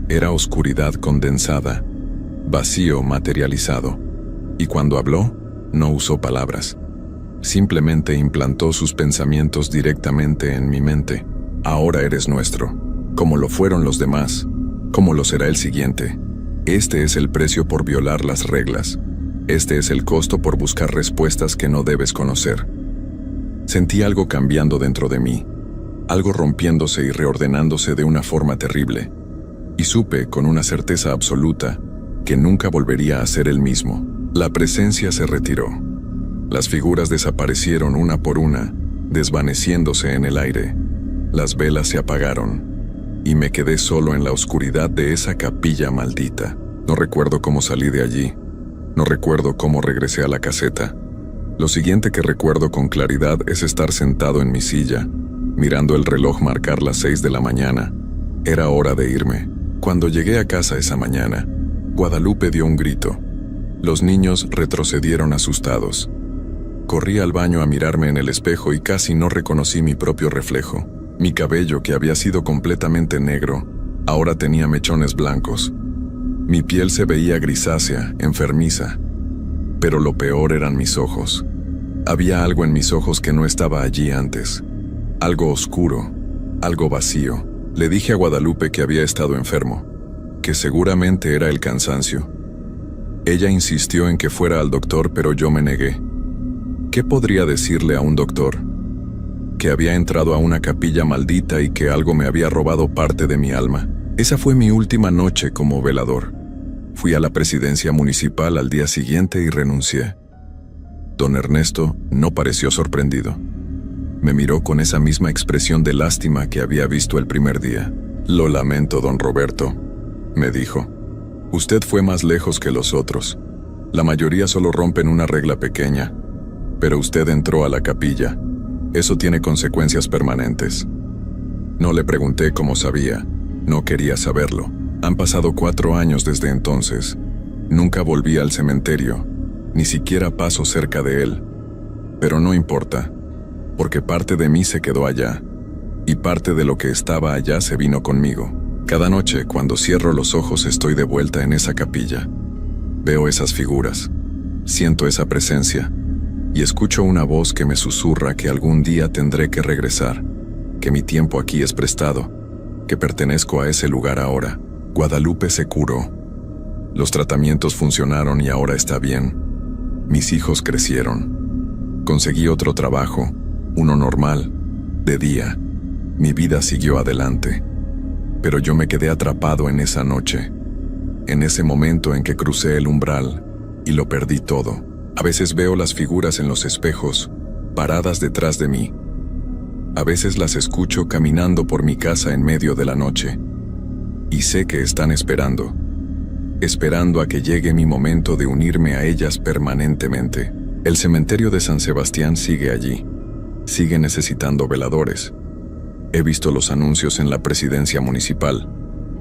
Era oscuridad condensada, vacío materializado. Y cuando habló, no usó palabras. Simplemente implantó sus pensamientos directamente en mi mente. Ahora eres nuestro, como lo fueron los demás, como lo será el siguiente. Este es el precio por violar las reglas. Este es el costo por buscar respuestas que no debes conocer. Sentí algo cambiando dentro de mí, algo rompiéndose y reordenándose de una forma terrible, y supe con una certeza absoluta que nunca volvería a ser el mismo. La presencia se retiró. Las figuras desaparecieron una por una, desvaneciéndose en el aire. Las velas se apagaron, y me quedé solo en la oscuridad de esa capilla maldita. No recuerdo cómo salí de allí. No recuerdo cómo regresé a la caseta. Lo siguiente que recuerdo con claridad es estar sentado en mi silla, mirando el reloj marcar las 6 de la mañana. Era hora de irme. Cuando llegué a casa esa mañana, Guadalupe dio un grito. Los niños retrocedieron asustados. Corrí al baño a mirarme en el espejo y casi no reconocí mi propio reflejo. Mi cabello, que había sido completamente negro, ahora tenía mechones blancos. Mi piel se veía grisácea, enfermiza. Pero lo peor eran mis ojos. Había algo en mis ojos que no estaba allí antes. Algo oscuro, algo vacío. Le dije a Guadalupe que había estado enfermo, que seguramente era el cansancio. Ella insistió en que fuera al doctor, pero yo me negué. ¿Qué podría decirle a un doctor? Que había entrado a una capilla maldita y que algo me había robado parte de mi alma. Esa fue mi última noche como velador. Fui a la presidencia municipal al día siguiente y renuncié. Don Ernesto no pareció sorprendido. Me miró con esa misma expresión de lástima que había visto el primer día. Lo lamento, don Roberto, me dijo. Usted fue más lejos que los otros. La mayoría solo rompen una regla pequeña. Pero usted entró a la capilla. Eso tiene consecuencias permanentes. No le pregunté cómo sabía. No quería saberlo. Han pasado 4 años desde entonces. Nunca volví al cementerio. Ni siquiera paso cerca de él. Pero no importa, porque parte de mí se quedó allá. Y parte de lo que estaba allá se vino conmigo. Cada noche, cuando cierro los ojos, estoy de vuelta en esa capilla. Veo esas figuras. Siento esa presencia. Y escucho una voz que me susurra que algún día tendré que regresar, que mi tiempo aquí es prestado, que pertenezco a ese lugar ahora. Guadalupe se curó. Los tratamientos funcionaron y ahora está bien. Mis hijos crecieron. Conseguí otro trabajo, uno normal, de día. Mi vida siguió adelante. Pero yo me quedé atrapado en esa noche, en ese momento en que crucé el umbral y lo perdí todo. A veces veo las figuras en los espejos, paradas detrás de mí. A veces las escucho caminando por mi casa en medio de la noche. Y sé que están esperando a que llegue mi momento de unirme a ellas permanentemente. El cementerio de San Sebastián sigue allí. Sigue necesitando veladores. He visto los anuncios en la presidencia municipal.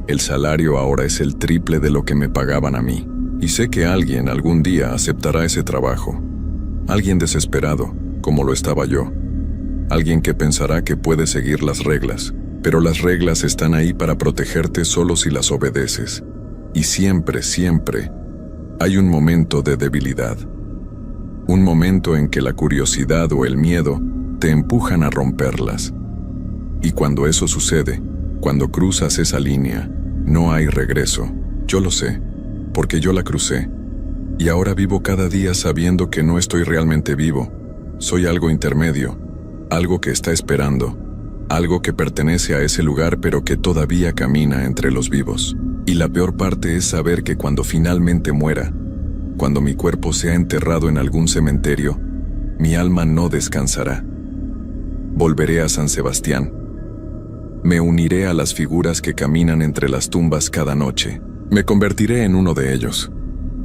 El salario ahora es el triple de lo que me pagaban a mí. Y sé que alguien algún día aceptará ese trabajo. Alguien desesperado, como lo estaba yo. Alguien que pensará que puede seguir las reglas. Pero las reglas están ahí para protegerte solo si las obedeces. Y siempre, siempre, hay un momento de debilidad. Un momento en que la curiosidad o el miedo te empujan a romperlas. Y cuando eso sucede, cuando cruzas esa línea, no hay regreso. Yo lo sé, porque yo la crucé. Y ahora vivo cada día sabiendo que no estoy realmente vivo. Soy algo intermedio, algo que está esperando, algo que pertenece a ese lugar pero que todavía camina entre los vivos. Y la peor parte es saber que cuando finalmente muera, cuando mi cuerpo sea enterrado en algún cementerio, mi alma no descansará. Volveré a San Sebastián. Me uniré a las figuras que caminan entre las tumbas cada noche. Me convertiré en uno de ellos,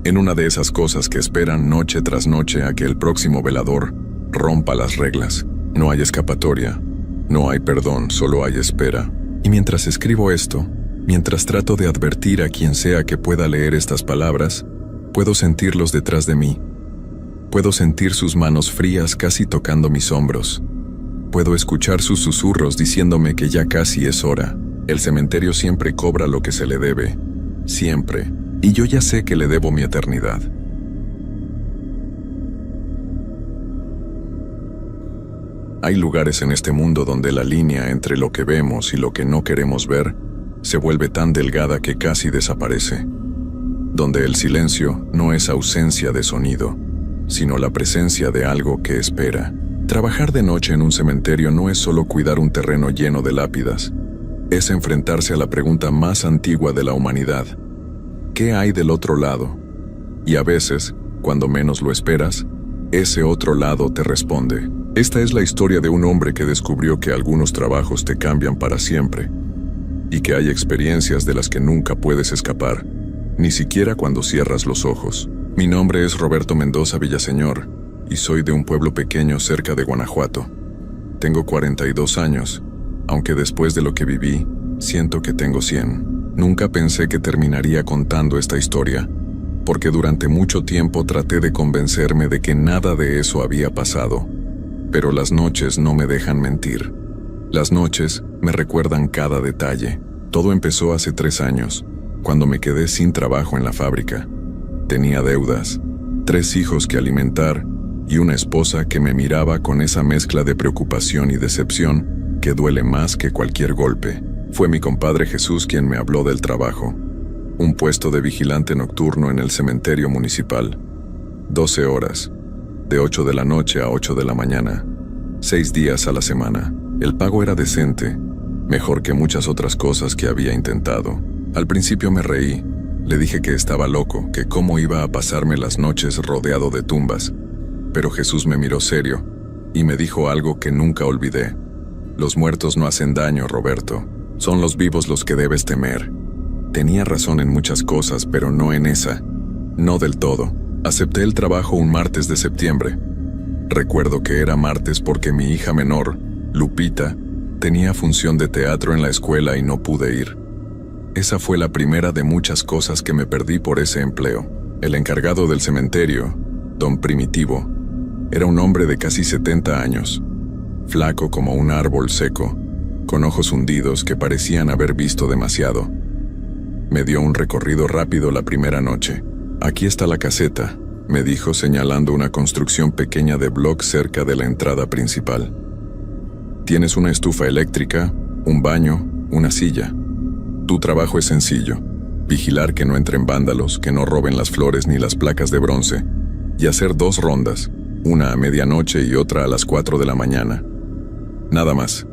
en una de esas cosas que esperan noche tras noche a que el próximo velador rompa las reglas. No hay escapatoria, no hay perdón, solo hay espera. Y mientras escribo esto, mientras trato de advertir a quien sea que pueda leer estas palabras, puedo sentirlos detrás de mí. Puedo sentir sus manos frías casi tocando mis hombros. Puedo escuchar sus susurros diciéndome que ya casi es hora. El cementerio siempre cobra lo que se le debe. Siempre. Y yo ya sé que le debo mi eternidad. Hay lugares en este mundo donde la línea entre lo que vemos y lo que no queremos ver se vuelve tan delgada que casi desaparece. Donde el silencio no es ausencia de sonido, sino la presencia de algo que espera. Trabajar de noche en un cementerio no es solo cuidar un terreno lleno de lápidas, es enfrentarse a la pregunta más antigua de la humanidad: ¿qué hay del otro lado? Y a veces, cuando menos lo esperas, ese otro lado te responde. Esta es la historia de un hombre que descubrió que algunos trabajos te cambian para siempre, y que hay experiencias de las que nunca puedes escapar, ni siquiera cuando cierras los ojos. Mi nombre es Roberto Mendoza Villaseñor, y soy de un pueblo pequeño cerca de Guanajuato. Tengo 42 años, aunque después de lo que viví, siento que tengo 100. Nunca pensé que terminaría contando esta historia, porque durante mucho tiempo traté de convencerme de que nada de eso había pasado. Pero las noches no me dejan mentir. Las noches me recuerdan cada detalle. Todo empezó hace 3 años, cuando me quedé sin trabajo en la fábrica. Tenía deudas, 3 hijos que alimentar y una esposa que me miraba con esa mezcla de preocupación y decepción que duele más que cualquier golpe. Fue mi compadre Jesús quien me habló del trabajo. Un puesto de vigilante nocturno en el cementerio municipal. 12 horas. De 8 de la noche a 8 de la mañana, 6 días a la semana. El pago era decente, mejor que muchas otras cosas que había intentado. Al principio me reí, le dije que estaba loco, que cómo iba a pasarme las noches rodeado de tumbas. Pero Jesús me miró serio, y me dijo algo que nunca olvidé. Los muertos no hacen daño, Roberto, son los vivos los que debes temer. Tenía razón en muchas cosas, pero no en esa, no del todo. Acepté el trabajo un martes de septiembre. Recuerdo que era martes porque mi hija menor, Lupita, tenía función de teatro en la escuela y no pude ir. Esa fue la primera de muchas cosas que me perdí por ese empleo. El encargado del cementerio, don Primitivo, era un hombre de casi 70 años, flaco como un árbol seco, con ojos hundidos que parecían haber visto demasiado. Me dio un recorrido rápido la primera noche. Aquí está la caseta, me dijo señalando una construcción pequeña de bloc cerca de la entrada principal. Tienes una estufa eléctrica, un baño, una silla. Tu trabajo es sencillo: vigilar que no entren vándalos, que no roben las flores ni las placas de bronce, y hacer 2 rondas, una a medianoche y otra a las 4 de la mañana. Nada más.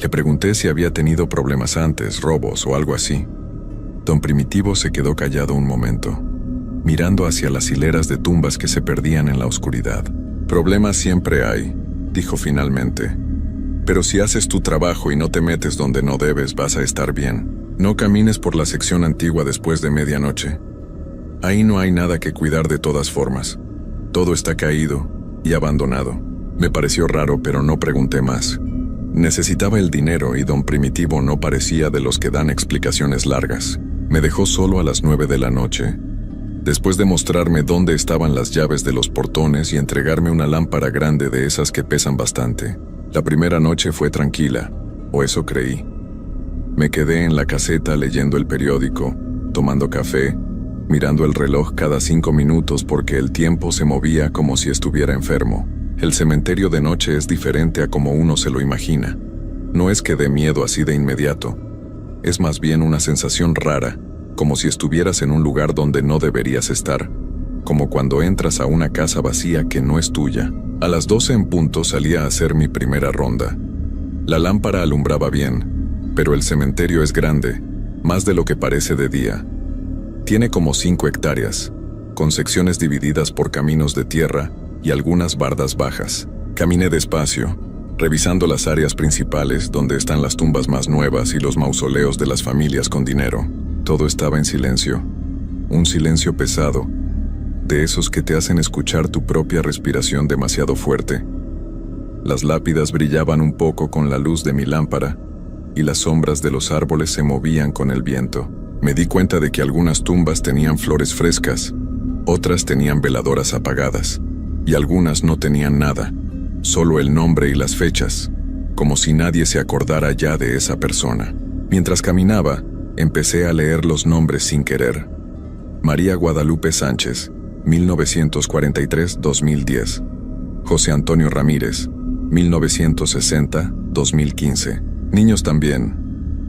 Le pregunté si había tenido problemas antes, robos o algo así. Don Primitivo se quedó callado un momento, mirando hacia las hileras de tumbas que se perdían en la oscuridad. Problemas siempre hay, dijo finalmente. Pero si haces tu trabajo y no te metes donde no debes, vas a estar bien. No camines por la sección antigua después de medianoche. Ahí no hay nada que cuidar de todas formas. Todo está caído y abandonado. Me pareció raro, pero no pregunté más. Necesitaba el dinero y don Primitivo no parecía de los que dan explicaciones largas. Me dejó solo a las 9 de la noche, después de mostrarme dónde estaban las llaves de los portones y entregarme una lámpara grande de esas que pesan bastante. La primera noche fue tranquila, o eso creí. Me quedé en la caseta leyendo el periódico, tomando café, mirando el reloj cada 5 minutos porque el tiempo se movía como si estuviera enfermo. El cementerio de noche es diferente a como uno se lo imagina. No es que dé miedo así de inmediato. Es más bien una sensación rara, como si estuvieras en un lugar donde no deberías estar, como cuando entras a una casa vacía que no es tuya. A las 12 en punto salí a hacer mi primera ronda. La lámpara alumbraba bien, pero el cementerio es grande, más de lo que parece de día. Tiene como 5 hectáreas, con secciones divididas por caminos de tierra y algunas bardas bajas. Caminé despacio, revisando las áreas principales donde están las tumbas más nuevas y los mausoleos de las familias con dinero. Todo estaba en silencio, un silencio pesado, de esos que te hacen escuchar tu propia respiración demasiado fuerte. Las lápidas brillaban un poco con la luz de mi lámpara, y las sombras de los árboles se movían con el viento. Me di cuenta de que algunas tumbas tenían flores frescas, otras tenían veladoras apagadas, y algunas no tenían nada, solo el nombre y las fechas, como si nadie se acordara ya de esa persona. Mientras caminaba, empecé a leer los nombres sin querer. María Guadalupe Sánchez, 1943-2010. José Antonio Ramírez, 1960-2015. Niños también.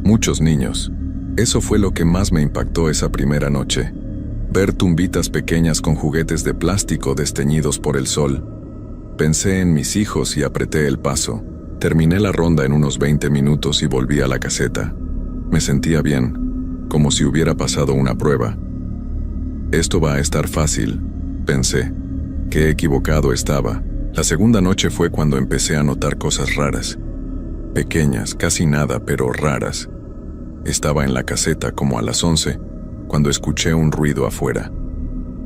Muchos niños. Eso fue lo que más me impactó esa primera noche. Ver tumbitas pequeñas con juguetes de plástico desteñidos por el sol. Pensé en mis hijos y apreté el paso. Terminé la ronda en unos 20 minutos y volví a la caseta. Me sentía bien, como si hubiera pasado una prueba. Esto va a estar fácil, pensé. Qué equivocado estaba. La segunda noche fue cuando empecé a notar cosas raras. Pequeñas, casi nada, pero raras. Estaba en la caseta como a las 11, cuando escuché un ruido afuera.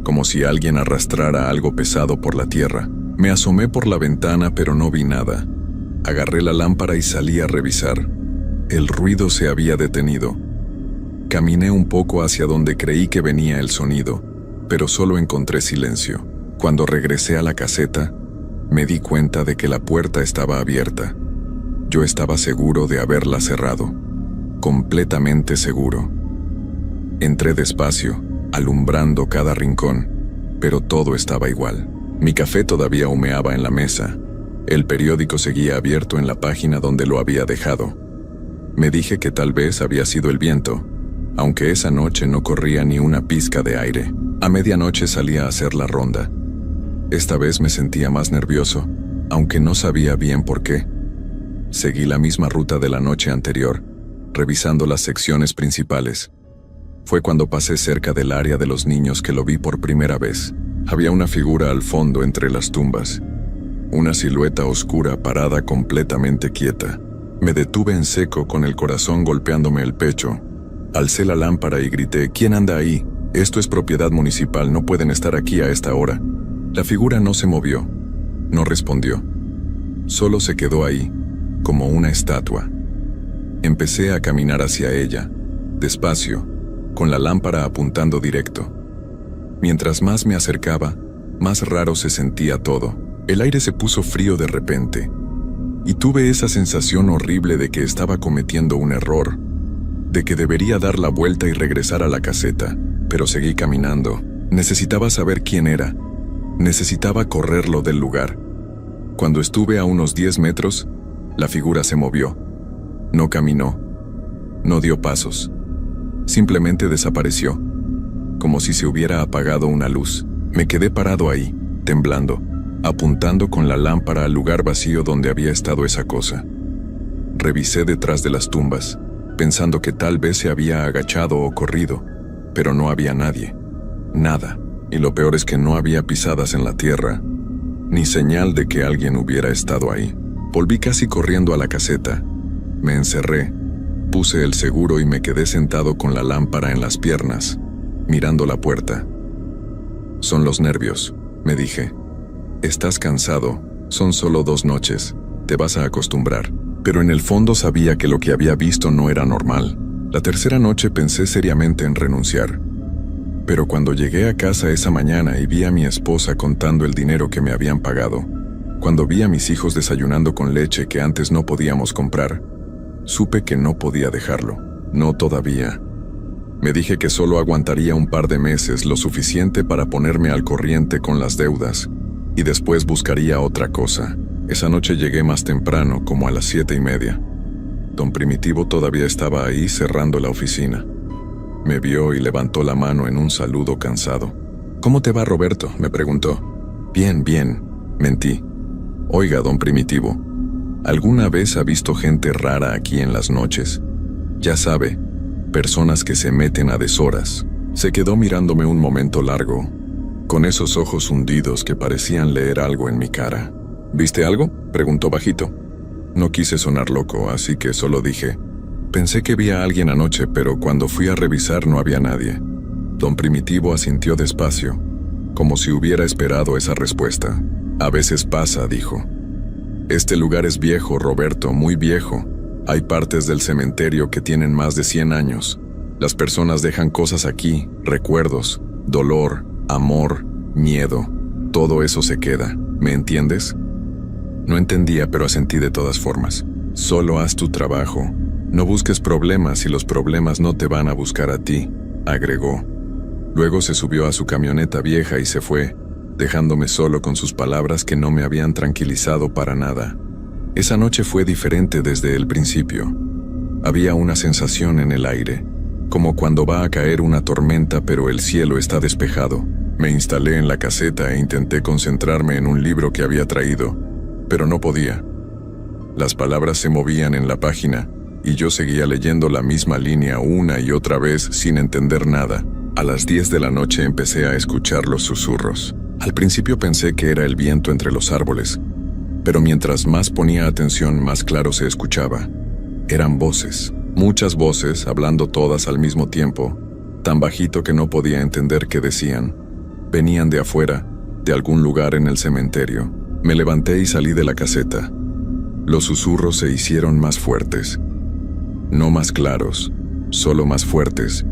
Como si alguien arrastrara algo pesado por la tierra. Me asomé por la ventana, pero no vi nada. Agarré la lámpara y salí a revisar. El ruido se había detenido. Caminé un poco hacia donde creí que venía el sonido, pero solo encontré silencio. Cuando regresé a la caseta, me di cuenta de que la puerta estaba abierta. Yo estaba seguro de haberla cerrado, completamente seguro. Entré despacio, alumbrando cada rincón, pero todo estaba igual. Mi café todavía humeaba en la mesa. El periódico seguía abierto en la página donde lo había dejado. Me dije que tal vez había sido el viento, aunque esa noche no corría ni una pizca de aire. A medianoche salí a hacer la ronda. Esta vez me sentía más nervioso, aunque no sabía bien por qué. Seguí la misma ruta de la noche anterior, revisando las secciones principales. Fue cuando pasé cerca del área de los niños que lo vi por primera vez. Había una figura al fondo entre las tumbas. Una silueta oscura parada completamente quieta. Me detuve en seco con el corazón golpeándome el pecho. Alcé la lámpara y grité: ¿Quién anda ahí? Esto es propiedad municipal, no pueden estar aquí a esta hora. La figura no se movió, no respondió. Solo se quedó ahí, como una estatua. Empecé a caminar hacia ella, despacio, con la lámpara apuntando directo. Mientras más me acercaba, más raro se sentía todo. El aire se puso frío de repente, y tuve esa sensación horrible de que estaba cometiendo un error, de que debería dar la vuelta y regresar a la caseta, pero seguí caminando. Necesitaba saber quién era. Necesitaba correrlo del lugar. Cuando estuve a unos 10 metros, la figura se movió. No caminó. No dio pasos. Simplemente desapareció, como si se hubiera apagado una luz. Me quedé parado ahí, temblando, apuntando con la lámpara al lugar vacío donde había estado esa cosa. Revisé detrás de las tumbas, pensando que tal vez se había agachado o corrido, pero no había nadie. Nada. Y lo peor es que no había pisadas en la tierra, ni señal de que alguien hubiera estado ahí. Volví casi corriendo a la caseta. Me encerré, puse el seguro y me quedé sentado con la lámpara en las piernas, mirando la puerta. Son los nervios, me dije. Estás cansado, son solo 2 noches, te vas a acostumbrar. Pero en el fondo sabía que lo que había visto no era normal. La tercera noche pensé seriamente en renunciar. Pero cuando llegué a casa esa mañana y vi a mi esposa contando el dinero que me habían pagado, cuando vi a mis hijos desayunando con leche que antes no podíamos comprar, supe que no podía dejarlo. No todavía. Me dije que solo aguantaría un par de meses, lo suficiente para ponerme al corriente con las deudas, y después buscaría otra cosa. Esa noche llegué más temprano, como a las 7:30. Don Primitivo todavía estaba ahí cerrando la oficina. Me vio y levantó la mano en un saludo cansado. ¿Cómo te va, Roberto?, me preguntó. Bien, bien, mentí. Oiga, don Primitivo, ¿alguna vez ha visto gente rara aquí en las noches? Ya sabe, personas que se meten a deshoras. Se quedó mirándome un momento largo, con esos ojos hundidos que parecían leer algo en mi cara. ¿Viste algo?, preguntó bajito. No quise sonar loco, así que solo dije: pensé que vi a alguien anoche, pero cuando fui a revisar no había nadie. Don Primitivo asintió despacio, como si hubiera esperado esa respuesta. A veces pasa, dijo. Este lugar es viejo, Roberto, muy viejo. Hay partes del cementerio que tienen más de 100 años. Las personas dejan cosas aquí, recuerdos, dolor, amor, miedo. Todo eso se queda, ¿me entiendes? No entendía, pero asentí de todas formas. Solo haz tu trabajo. No busques problemas y los problemas no te van a buscar a ti, agregó. Luego se subió a su camioneta vieja y se fue, dejándome solo con sus palabras que no me habían tranquilizado para nada. Esa noche fue diferente desde el principio. Había una sensación en el aire, como cuando va a caer una tormenta pero el cielo está despejado. Me instalé en la caseta e intenté concentrarme en un libro que había traído, pero no podía. Las palabras se movían en la página y yo seguía leyendo la misma línea una y otra vez sin entender nada. A las 10 de la noche empecé a escuchar los susurros. Al principio pensé que era el viento entre los árboles, pero mientras más ponía atención, más claro se escuchaba. Eran voces, muchas voces, hablando todas al mismo tiempo, tan bajito que no podía entender qué decían. Venían de afuera, de algún lugar en el cementerio. Me levanté y salí de la caseta. Los susurros se hicieron más fuertes. No más claros, solo más fuertes,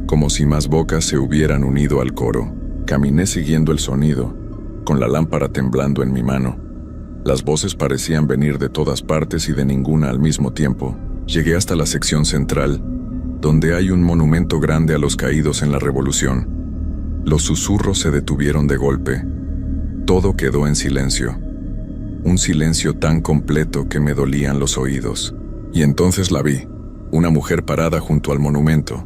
como si más bocas se hubieran unido al coro. Caminé siguiendo el sonido, con la lámpara temblando en mi mano. Las voces parecían venir de todas partes y de ninguna al mismo tiempo. Llegué hasta la sección central, donde hay un monumento grande a los caídos en la Revolución. Los susurros se detuvieron de golpe. Todo quedó en silencio. Un silencio tan completo que me dolían los oídos. Y entonces la vi, una mujer parada junto al monumento.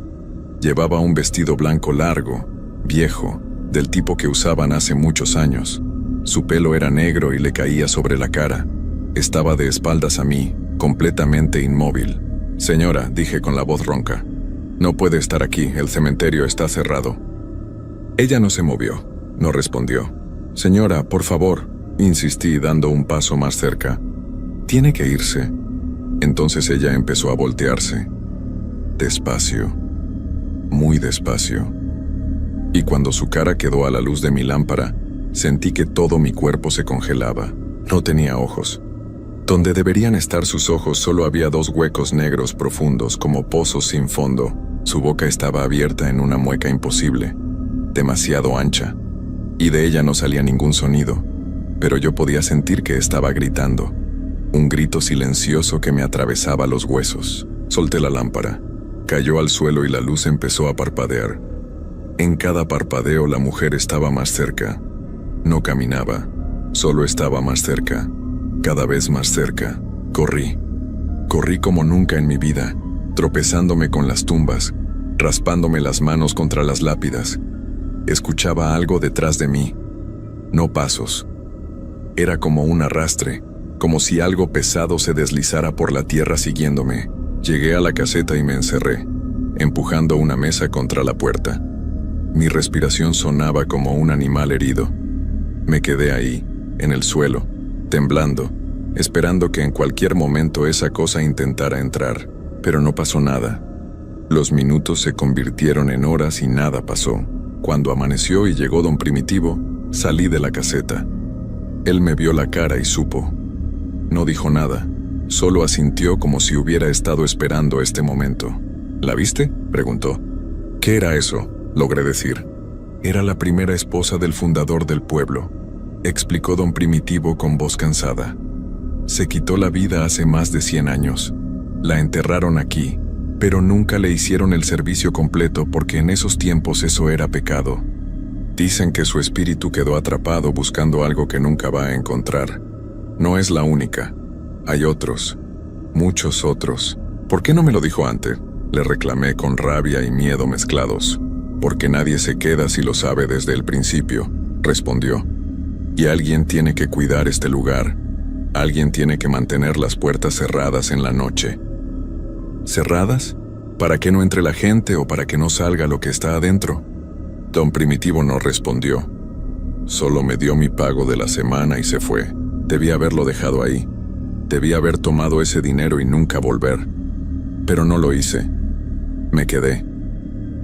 Llevaba un vestido blanco largo, viejo, del tipo que usaban hace muchos años. Su pelo era negro y le caía sobre la cara. Estaba de espaldas a mí, completamente inmóvil. «Señora», dije con la voz ronca, «no puede estar aquí, el cementerio está cerrado». Ella no se movió, no respondió. «Señora, por favor», insistí dando un paso más cerca. «Tiene que irse». Entonces ella empezó a voltearse. Despacio, muy despacio. Y cuando su cara quedó a la luz de mi lámpara, sentí que todo mi cuerpo se congelaba. No tenía ojos. Donde deberían estar sus ojos solo había dos huecos negros profundos como pozos sin fondo. Su boca estaba abierta en una mueca imposible, demasiado ancha, y de ella no salía ningún sonido, pero yo podía sentir que estaba gritando, un grito silencioso que me atravesaba los huesos. Solté la lámpara, cayó al suelo y la luz empezó a parpadear. En cada parpadeo la mujer estaba más cerca. No caminaba, solo estaba más cerca, cada vez más cerca. Corrí como nunca en mi vida, tropezándome con las tumbas, raspándome las manos contra las lápidas. Escuchaba algo detrás de mí, no pasos. Era como un arrastre, como si algo pesado se deslizara por la tierra siguiéndome. Llegué a la caseta y me encerré, empujando una mesa contra la puerta. Mi respiración sonaba como un animal herido. Me quedé ahí, en el suelo, temblando, esperando que en cualquier momento esa cosa intentara entrar, pero no pasó nada. Los minutos se convirtieron en horas y nada pasó. Cuando amaneció y llegó don Primitivo, salí de la caseta. Él me vio la cara y supo. No dijo nada, solo asintió como si hubiera estado esperando este momento. ¿La viste?, preguntó. ¿Qué era eso?, logré decir. Era la primera esposa del fundador del pueblo, explicó don Primitivo con voz cansada. Se quitó la vida hace más de 100 años. La enterraron aquí, pero nunca le hicieron el servicio completo porque en esos tiempos eso era pecado. Dicen que su espíritu quedó atrapado buscando algo que nunca va a encontrar. No es la única. Hay otros, muchos otros. ¿Por qué no me lo dijo antes?, le reclamé con rabia y miedo mezclados. Porque nadie se queda si lo sabe desde el principio, respondió. Y alguien tiene que cuidar este lugar. Alguien tiene que mantener las puertas cerradas en la noche. ¿Cerradas? ¿Para que no entre la gente o para que no salga lo que está adentro? Don Primitivo no respondió. Solo me dio mi pago de la semana y se fue. Debía haberlo dejado ahí. Debía haber tomado ese dinero y nunca volver. Pero no lo hice. Me quedé.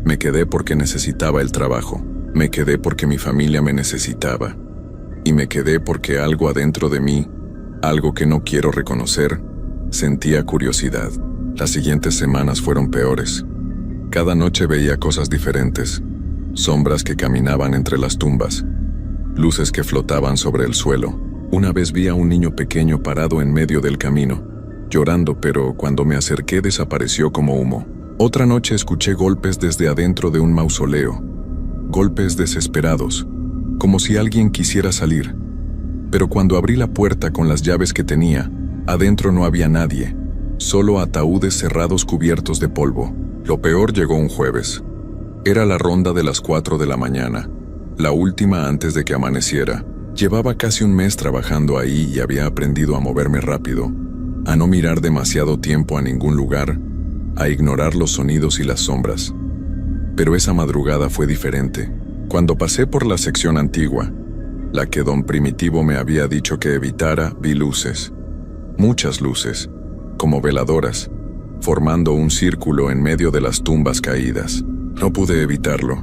Me quedé porque necesitaba el trabajo. Me quedé porque mi familia me necesitaba. Y me quedé porque algo adentro de mí, algo que no quiero reconocer, sentía curiosidad. Las siguientes semanas fueron peores. Cada noche veía cosas diferentes. Sombras que caminaban entre las tumbas. Luces que flotaban sobre el suelo. Una vez vi a un niño pequeño parado en medio del camino, llorando, pero cuando me acerqué desapareció como humo. Otra noche escuché golpes desde adentro de un mausoleo. golpes desesperados, como si alguien quisiera salir. Pero cuando abrí la puerta con las llaves que tenía, adentro no había nadie, solo ataúdes cerrados cubiertos de polvo. Lo peor llegó un jueves. Era la ronda de las 4 de la mañana, la última antes de que amaneciera. Llevaba casi un mes trabajando ahí y había aprendido a moverme rápido, a no mirar demasiado tiempo a ningún lugar, a ignorar los sonidos y las sombras. Pero esa madrugada fue diferente. Cuando pasé por la sección antigua, la que don Primitivo me había dicho que evitara, vi luces. Muchas luces, como veladoras, formando un círculo en medio de las tumbas caídas. No pude evitarlo.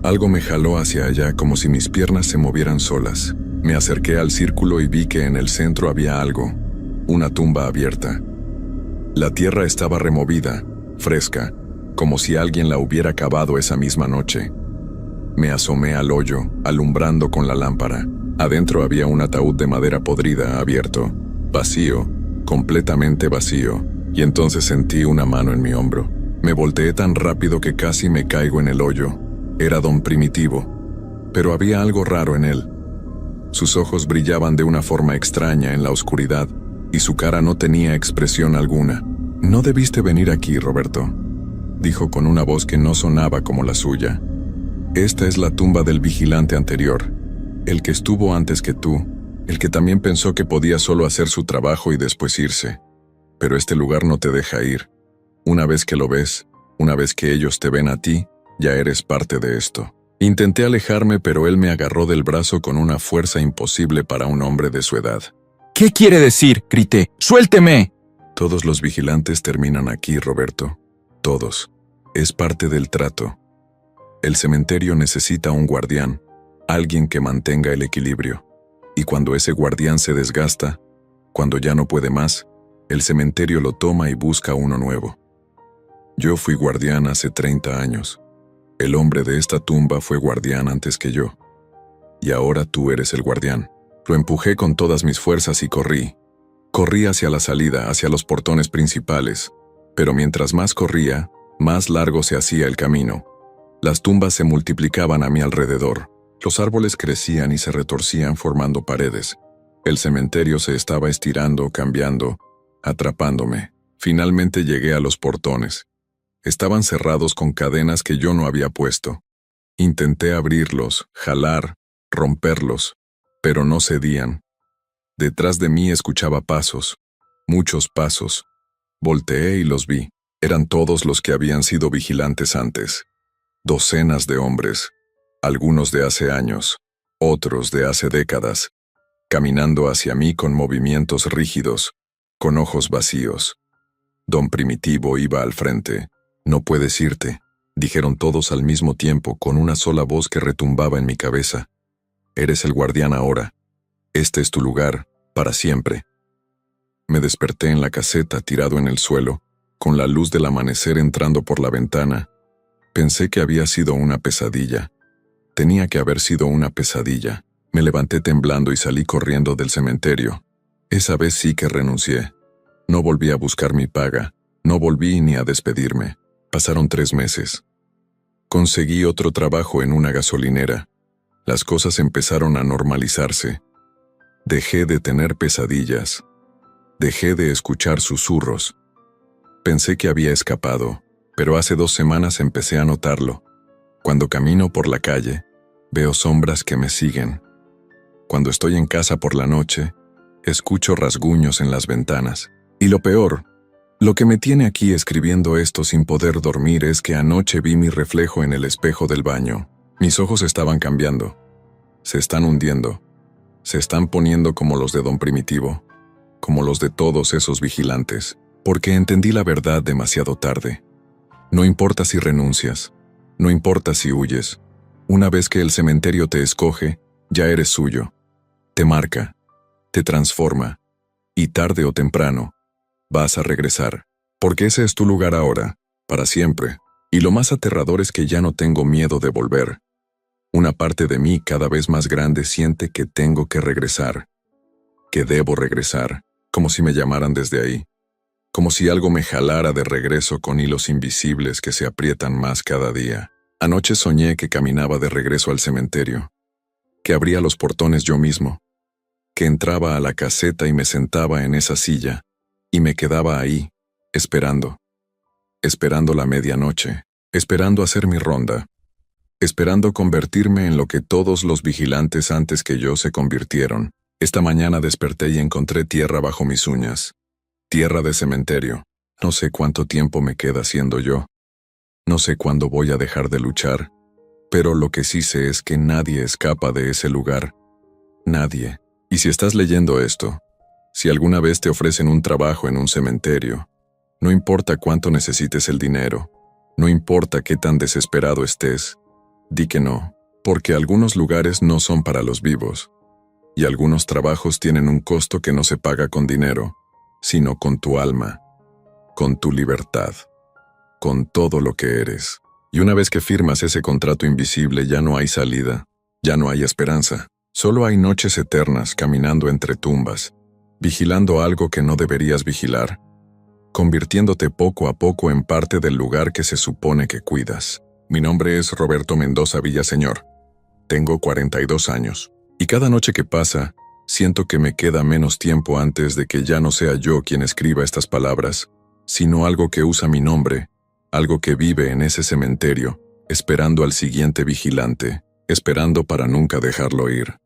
Algo me jaló hacia allá como si mis piernas se movieran solas. Me acerqué al círculo y vi que en el centro había algo, una tumba abierta. La tierra estaba removida, fresca, como si alguien la hubiera cavado esa misma noche. Me asomé al hoyo, alumbrando con la lámpara. Adentro había un ataúd de madera podrida abierto, vacío, completamente vacío, y entonces sentí una mano en mi hombro. Me volteé tan rápido que casi me caigo en el hoyo. Era don Primitivo, pero había algo raro en él. Sus ojos brillaban de una forma extraña en la oscuridad, y su cara no tenía expresión alguna. «No debiste venir aquí, Roberto», dijo con una voz que no sonaba como la suya. «Esta es la tumba del vigilante anterior, el que estuvo antes que tú, el que también pensó que podía solo hacer su trabajo y después irse. Pero este lugar no te deja ir. Una vez que lo ves, una vez que ellos te ven a ti, ya eres parte de esto». Intenté alejarme, pero él me agarró del brazo con una fuerza imposible para un hombre de su edad. «¿Qué quiere decir?», grité. «¡Suélteme!». «Todos los vigilantes terminan aquí, Roberto. Todos. Es parte del trato. El cementerio necesita un guardián, alguien que mantenga el equilibrio. Y cuando ese guardián se desgasta, cuando ya no puede más, el cementerio lo toma y busca uno nuevo. Yo fui guardián hace 30 años. El hombre de esta tumba fue guardián antes que yo. Y ahora tú eres el guardián». Lo empujé con todas mis fuerzas y corrí. Corrí hacia la salida, hacia los portones principales. Pero mientras más corría, más largo se hacía el camino. Las tumbas se multiplicaban a mi alrededor. Los árboles crecían y se retorcían formando paredes. El cementerio se estaba estirando, cambiando, atrapándome. Finalmente llegué a los portones. Estaban cerrados con cadenas que yo no había puesto. Intenté abrirlos, jalar, romperlos, pero no cedían. Detrás de mí escuchaba pasos, muchos pasos. Volteé y los vi. Eran todos los que habían sido vigilantes antes. Docenas de hombres, algunos de hace años, otros de hace décadas, caminando hacia mí con movimientos rígidos, con ojos vacíos. Don Primitivo iba al frente. «No puedes irte», dijeron todos al mismo tiempo con una sola voz que retumbaba en mi cabeza. «Eres el guardián ahora. Este es tu lugar, para siempre». Me desperté en la caseta, tirado en el suelo, con la luz del amanecer entrando por la ventana. Pensé que había sido una pesadilla. Tenía que haber sido una pesadilla. Me levanté temblando y salí corriendo del cementerio. Esa vez sí que renuncié. No volví a buscar mi paga. No volví ni a despedirme. Pasaron 3 meses. Conseguí otro trabajo en una gasolinera. Las cosas empezaron a normalizarse. Dejé de tener pesadillas. Dejé de escuchar susurros. Pensé que había escapado, pero hace 2 semanas empecé a notarlo. Cuando camino por la calle, veo sombras que me siguen. Cuando estoy en casa por la noche, escucho rasguños en las ventanas. Y lo peor, lo que me tiene aquí escribiendo esto sin poder dormir es que anoche vi mi reflejo en el espejo del baño. Mis ojos estaban cambiando. Se están hundiendo. Se están poniendo como los de don Primitivo, como los de todos esos vigilantes, porque entendí la verdad demasiado tarde. No importa si renuncias, no importa si huyes. Una vez que el cementerio te escoge, ya eres suyo. Te marca, te transforma, y tarde o temprano, vas a regresar, porque ese es tu lugar ahora, para siempre. Y lo más aterrador es que ya no tengo miedo de volver. Una parte de mí cada vez más grande siente que tengo que regresar, que debo regresar, como si me llamaran desde ahí, como si algo me jalara de regreso con hilos invisibles que se aprietan más cada día. Anoche soñé que caminaba de regreso al cementerio, que abría los portones yo mismo, que entraba a la caseta y me sentaba en esa silla, y me quedaba ahí, esperando la medianoche, esperando hacer mi ronda, esperando convertirme en lo que todos los vigilantes antes que yo se convirtieron. Esta mañana desperté y encontré tierra bajo mis uñas, tierra de cementerio. No sé cuánto tiempo me queda siendo yo, no sé cuándo voy a dejar de luchar, pero lo que sí sé es que nadie escapa de ese lugar, nadie. Y si estás leyendo esto, si alguna vez te ofrecen un trabajo en un cementerio, no importa cuánto necesites el dinero, no importa qué tan desesperado estés, di que no, porque algunos lugares no son para los vivos, y algunos trabajos tienen un costo que no se paga con dinero, sino con tu alma, con tu libertad, con todo lo que eres. Y una vez que firmas ese contrato invisible ya no hay salida, ya no hay esperanza. Solo hay noches eternas caminando entre tumbas, vigilando algo que no deberías vigilar, convirtiéndote poco a poco en parte del lugar que se supone que cuidas. Mi nombre es Roberto Mendoza Villaseñor. Tengo 42 años, y cada noche que pasa, siento que me queda menos tiempo antes de que ya no sea yo quien escriba estas palabras, sino algo que usa mi nombre, algo que vive en ese cementerio, esperando al siguiente vigilante, esperando para nunca dejarlo ir.